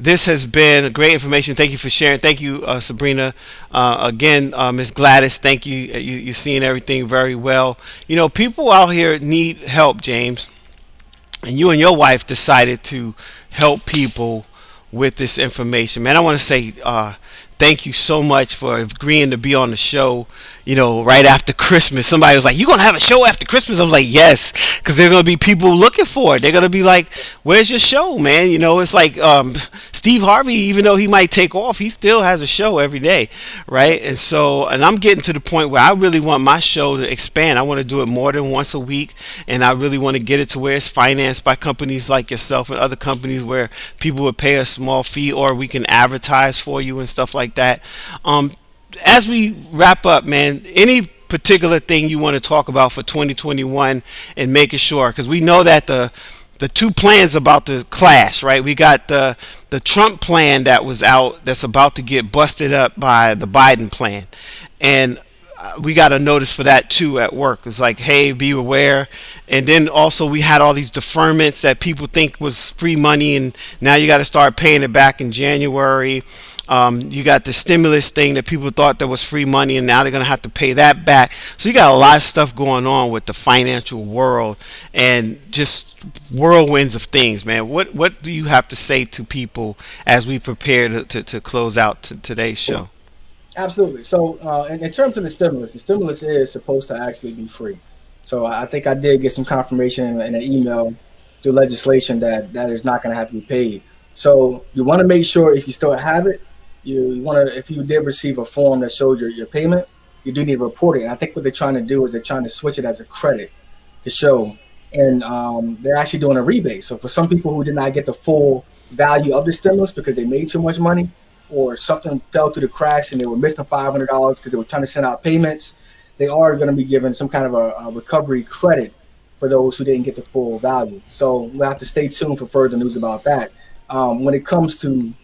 this has been great information. Thank you for sharing. Thank you, Sabrina. Again, Miss Gladys, thank you. You're seeing everything very well. People out here need help, James. And you and your wife decided to help people with this information. Man, I want to say thank you so much for agreeing to be on the show, right after Christmas. Somebody was like, you going to have a show after Christmas? I was like, yes, because there are going to be people looking for it. They're going to be like, where's your show, man? It's like Steve Harvey, even though he might take off, he still has a show every day, right? And I'm getting to the point where I really want my show to expand. I want to do it more than once a week, and I really want to get it to where it's financed by companies like yourself and other companies where people would pay a small fee, or we can advertise for you and stuff like that. As we wrap up, man, any particular thing you want to talk about for 2021 and making sure, because we know that the two plans about to clash, right? We got the Trump plan that was out that's about to get busted up by the Biden plan. And we got a notice for that too at work. It's like, hey, be aware. And then also we had all these deferments that people think was free money, and now you got to start paying it back in January. You got the stimulus thing that people thought that was free money, and now they're gonna have to pay that back. So you got a lot of stuff going on with the financial world, and just whirlwinds of things, man. What do you have to say to people as we prepare to close out today's show? Absolutely. So, in terms of the stimulus is supposed to actually be free. So, I think I did get some confirmation in an email through legislation that that is not going to have to be paid. So, you want to make sure if you still have it, you want to, if you did receive a form that shows your payment, you do need to report it. And I think what they're trying to do is they're trying to switch it as a credit to show. And they're actually doing a rebate. So, for some people who did not get the full value of the stimulus because they made too much money, or something fell through the cracks and they were missing $500 because they were trying to send out payments, they are going to be given some kind of a recovery credit for those who didn't get the full value. So we'll have to stay tuned for further news about that. When it comes to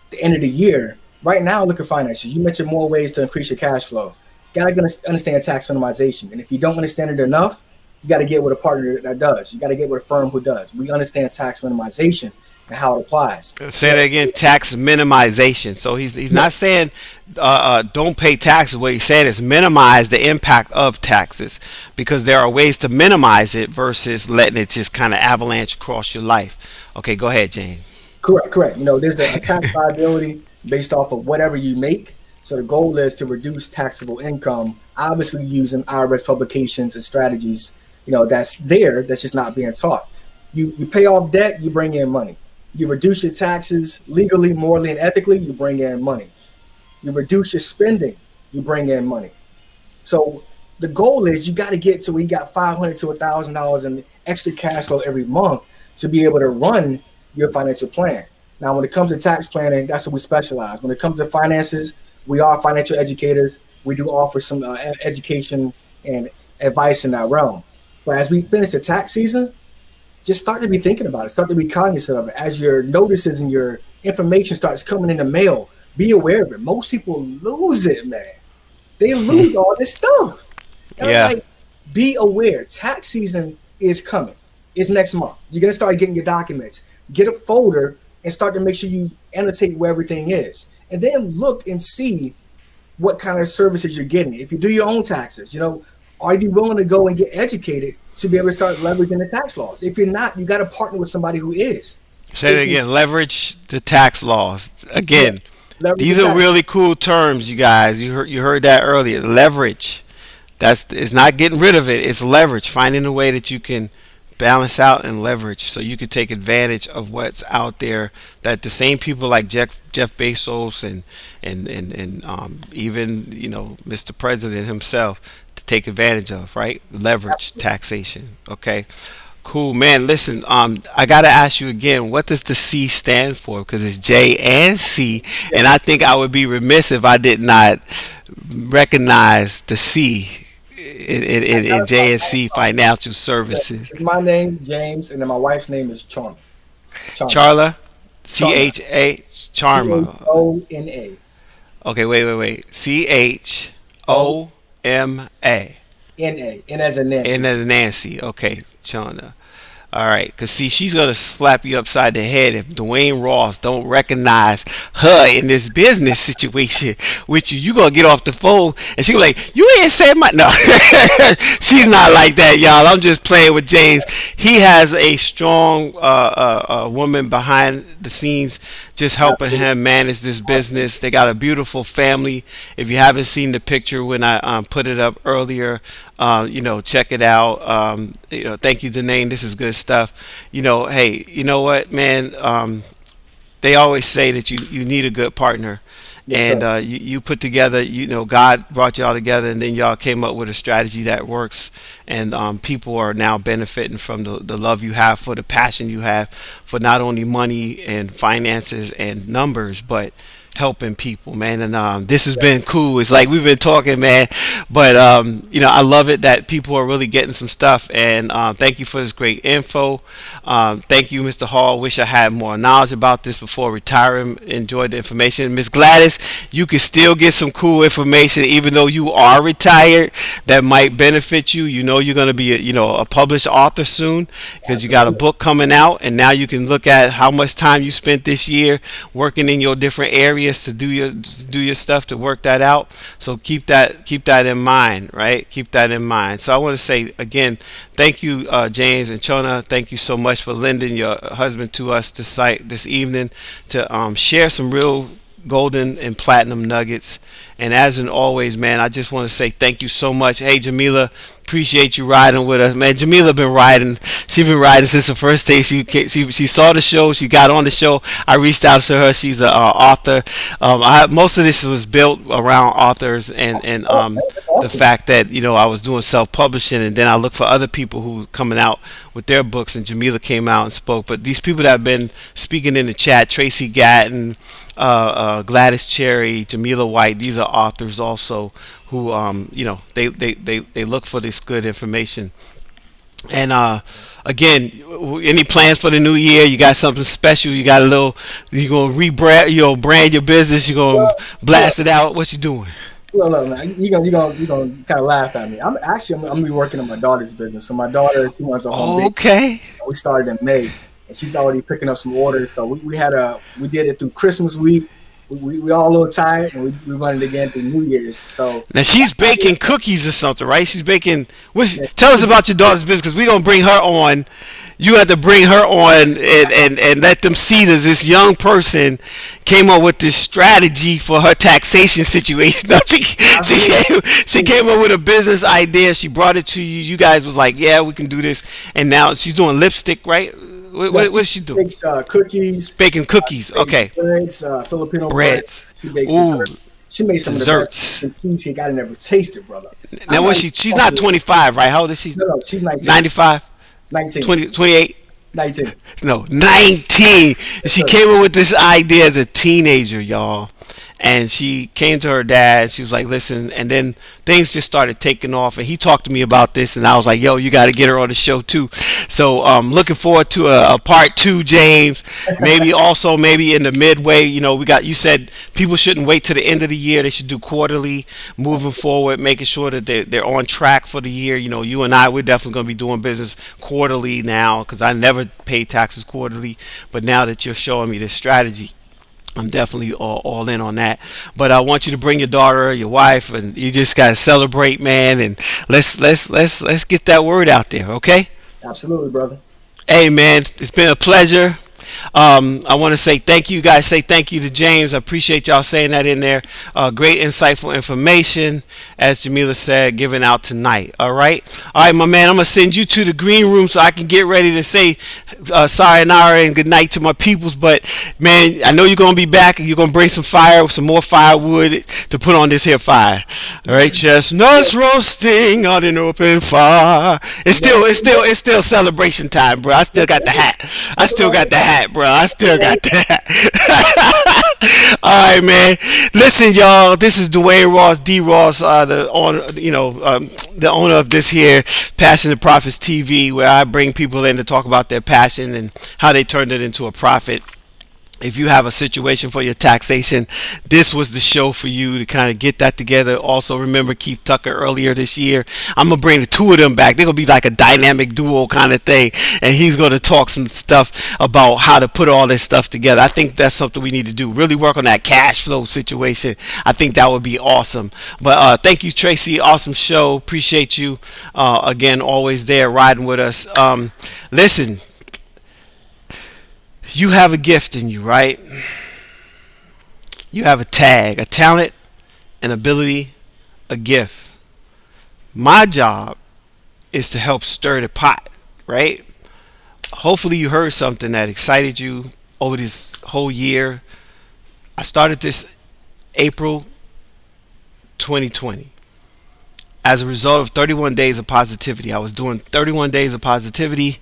the end of the year, right now, look at finances. You mentioned more ways to increase your cash flow. Got to understand tax minimization. And if you don't understand it enough, you got to get with a partner that does. You got to get with a firm who does. We understand tax minimization and how it applies. Say that again. Tax minimization. So he's not saying don't pay taxes. What he's saying is minimize the impact of taxes, because there are ways to minimize it versus letting it just kind of avalanche across your life. Okay, go ahead, James. Correct. There's a tax liability based off of whatever you make. So the goal is to reduce taxable income, obviously using IRS publications and strategies, that's there, that's just not being taught. You pay off debt, you bring in money. You reduce your taxes legally, morally, and ethically, you bring in money. You reduce your spending, you bring in money. So the goal is you got to get to where you got $500 to $1,000 in extra cash flow every month to be able to run your financial plan. Now, when it comes to tax planning, that's what we specialize. When it comes to finances, we are financial educators. We do offer some education and advice in that realm. But as we finish the tax season, just start to be thinking about it. Start to be cognizant of it. As your notices and your information starts coming in the mail, be aware of it. Most people lose it, man. They lose all this stuff. And Yeah. I'm like, be aware. Tax season is coming. It's next month. You're going to start getting your documents. Get a folder and start to make sure you annotate where everything is. And then look and see what kind of services you're getting. If you do your own taxes, are you willing to go and get educated to be able to start leveraging the tax laws? If you're not, you got to partner with somebody who is. Say it again. Leverage the tax laws. Again, these are really cool terms, you guys. You heard that earlier. Leverage. It's not getting rid of it. It's leverage. Finding a way that you can balance out and leverage, so you can take advantage of what's out there that the same people like Jeff Bezos and even Mr. President himself to take advantage of, right? Leverage taxation. Okay, cool, man. Listen, I gotta ask you again, what does the C stand for? Because it's J and C, and I think I would be remiss if I did not recognize the C in J&C Financial Services. It's my name, James, and then my wife's name is Charma. Charla? C-H-A? Charma. C-H-O-N-A. Okay, wait. C-H-O-M-A. N-A. N as in Nancy. N as in Nancy. Okay, Charla. All right, because see, she's going to slap you upside the head if Dwayne-Ross don't recognize her in this business situation with you. You going to get off the phone, and she like, you ain't said my... No, she's not like that, y'all. I'm just playing with James. He has a strong woman behind the scenes just helping him manage this business. They got a beautiful family. If you haven't seen the picture when I put it up earlier, check it out. Thank you, Danae. This is good stuff. Hey, you know what, man? They always say that you need a good partner. Yes, and you put together, God brought y'all together, and then y'all came up with a strategy that works. And people are now benefiting from the love you have, for the passion you have for not only money and finances and numbers, but helping people, man. And this has been cool. It's like we've been talking, man, but I love it that people are really getting some stuff. And thank you for this great info. Thank you, Mr. Hall. Wish I had more knowledge about this before retiring. Enjoyed the information. Miss Gladys, you can still get some cool information even though you are retired. That might benefit you. You know you're going to be a published author soon because you got a book coming out, and now you can look at how much time you spent this year working in your different areas to do your stuff to work that out. So keep that in mind, right? Keep that in mind. So I want to say again, thank you, James and Chona. Thank you so much for lending your husband to us this evening to share some real golden and platinum nuggets. And as in always, man, I just want to say thank you so much. Hey, Jamila, appreciate you riding with us, man. Jamila been riding. She's been riding since the first day she saw the show. She got on the show. I reached out to her. She's an author. Most of this was built around authors and That's awesome. the fact that I was doing self-publishing, and then I looked for other people who coming out with their books, and Jamila came out and spoke. But these people that have been speaking in the chat, Tracy Gatton, Gladys Cherry, Jamila White, these are authors also who they look for this good information. And again, any plans for the new year? You got something special? You got you gonna rebrand, brand your business? You gonna blast it out? What you doing? Look, man, you gonna kind of laugh at me. I'm gonna be working on my daughter's business. So my daughter, she runs a home business. Okay. We started in May, and she's already picking up some orders. So we did it through Christmas week. We all a little tired, and we run it again through New Year's. So now she's baking cookies or something, right? She's baking. Tell us about your daughter's business, because we're gonna bring her on. You have to bring her on and let them see that this young person came up with this strategy for her taxation situation. No, she came up with a business idea. She brought it to you. You guys was like, yeah, we can do this. And now she's doing lipstick, right? What is she doing? She bakes cookies. Baking cookies. Okay. Breads, Filipino breads. She bakes Ooh. desserts. She made some desserts. of the best cheesecake I never tasted, brother. Now, she's not 25, right? How old is she? No, she's 19. 95? 19. 28? 19. No, 19. And she came up with this idea as a teenager, y'all. And she came to her dad. She was like, listen. And then things just started taking off. And he talked to me about this. And I was like, yo, you got to get her on the show, too. So looking forward to a part 2, James. Maybe in the midway. You said people shouldn't wait to the end of the year. They should do quarterly, moving forward, making sure that they're on track for the year. You and I, we're definitely going to be doing business quarterly now, because I never paid taxes quarterly. But now that you're showing me this strategy, I'm definitely all in on that. But I want you to bring your daughter, your wife, and you just gotta celebrate, man. And let's get that word out there, okay? Absolutely, brother. Hey, man, it's been a pleasure. I want to say thank you guys. Say thank you to James. I appreciate y'all saying that in there. Great insightful information, as Jamila said, given out tonight. All right, my man. I'm gonna send you to the green room so I can get ready to say sayonara and good night to my peoples. But man, I know you're gonna be back and you're gonna bring some more firewood to put on this here fire. All right, chestnuts roasting on an open fire. It's still celebration time, bro. I still got the hat. Bro. I still got that. All right, man. Listen, y'all. This is Dwayne-Ross, D-Ross, the owner of this here Passion2Profits TV, where I bring people in to talk about their passion and how they turned it into a profit. If you have a situation for your taxation, this was the show for you to kind of get that together. Also, remember Keith Tucker earlier this year. I'm going to bring the two of them back. They're going to be like a dynamic duo kind of thing. And he's going to talk some stuff about how to put all this stuff together. I think that's something we need to do. Really work on that cash flow situation. I think that would be awesome. But thank you, Tracy. Awesome show. Appreciate you. Again, always there riding with us. Listen. You have a gift in you, right? You have a tag, a talent, an ability, a gift. My job is to help stir the pot, right? Hopefully you heard something that excited you over this whole year. I started this April 2020 as a result of 31 days of positivity. I was doing 31 days of positivity.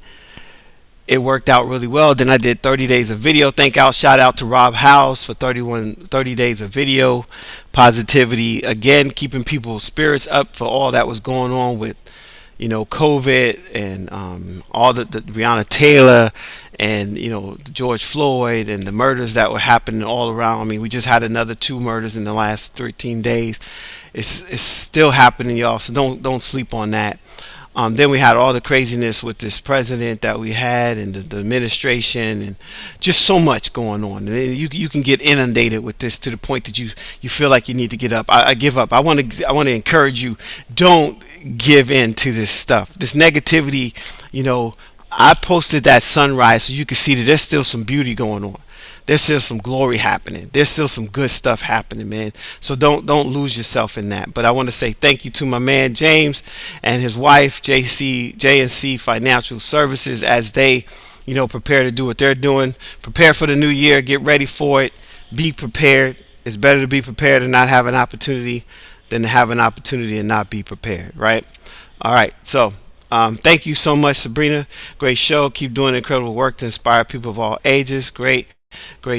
it worked out really well. Then I did 30 days of video. Shout out to Rob House for 30 days of video. Positivity, again, keeping people's spirits up for all that was going on with, COVID, and all the Breonna Taylor, and George Floyd, and the murders that were happening all around. I mean, we just had another 2 murders in the last 13 days. It's still happening, y'all. So don't sleep on that. Then we had all the craziness with this president that we had, and the administration, and just so much going on. And you can get inundated with this to the point that you feel like you need to get up. I give up. I want to encourage you. Don't give in to this stuff. This negativity. I posted that sunrise so you can see that there's still some beauty going on. There's still some glory happening. There's still some good stuff happening, man. So don't lose yourself in that. But I want to say thank you to my man James and his wife J&C Financial Services, as they, prepare to do what they're doing. Prepare for the new year. Get ready for it. Be prepared. It's better to be prepared and not have an opportunity than to have an opportunity and not be prepared, right? All right. So thank you so much, Sabrina. Great show. Keep doing incredible work to inspire people of all ages. Great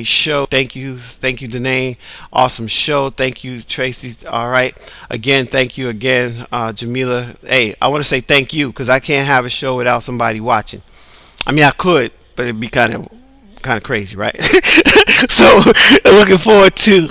show. Thank you, Danae. Awesome show. Thank you, Tracy. All right, again, thank you again, Jamila. Hey, I want to say thank you, because I can't have a show without somebody watching. I mean, I could, but it'd be kind of crazy, right? So looking forward to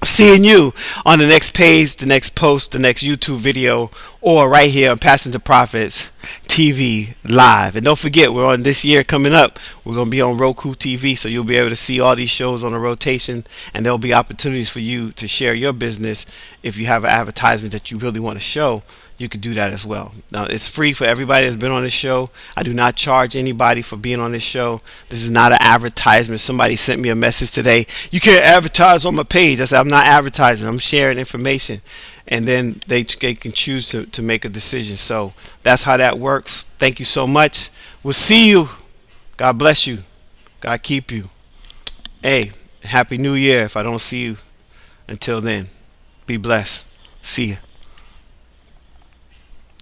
seeing you on the next page, the next post, the next YouTube video, or right here on Passion2Profits TV live. And don't forget, we're on this year coming up. We're going to be on Roku TV, so you'll be able to see all these shows on a rotation, and there'll be opportunities for you to share your business. If you have an advertisement that you really want to show, you could do that as well. Now, it's free for everybody that's been on this show. I do not charge anybody for being on this show. This is not an advertisement. Somebody sent me a message today. You can't advertise on my page. I said, I'm not advertising. I'm sharing information. And then they can choose to make a decision. So that's how that works. Thank you so much. We'll see you. God bless you. God keep you. Hey, Happy New Year if I don't see you until then. Be blessed. See ya.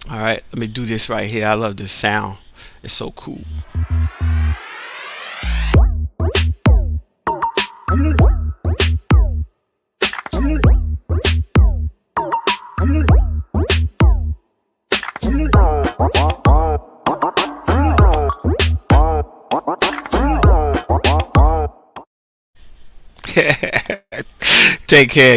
All right, let me do this right here. I love this sound. It's so cool. Take care.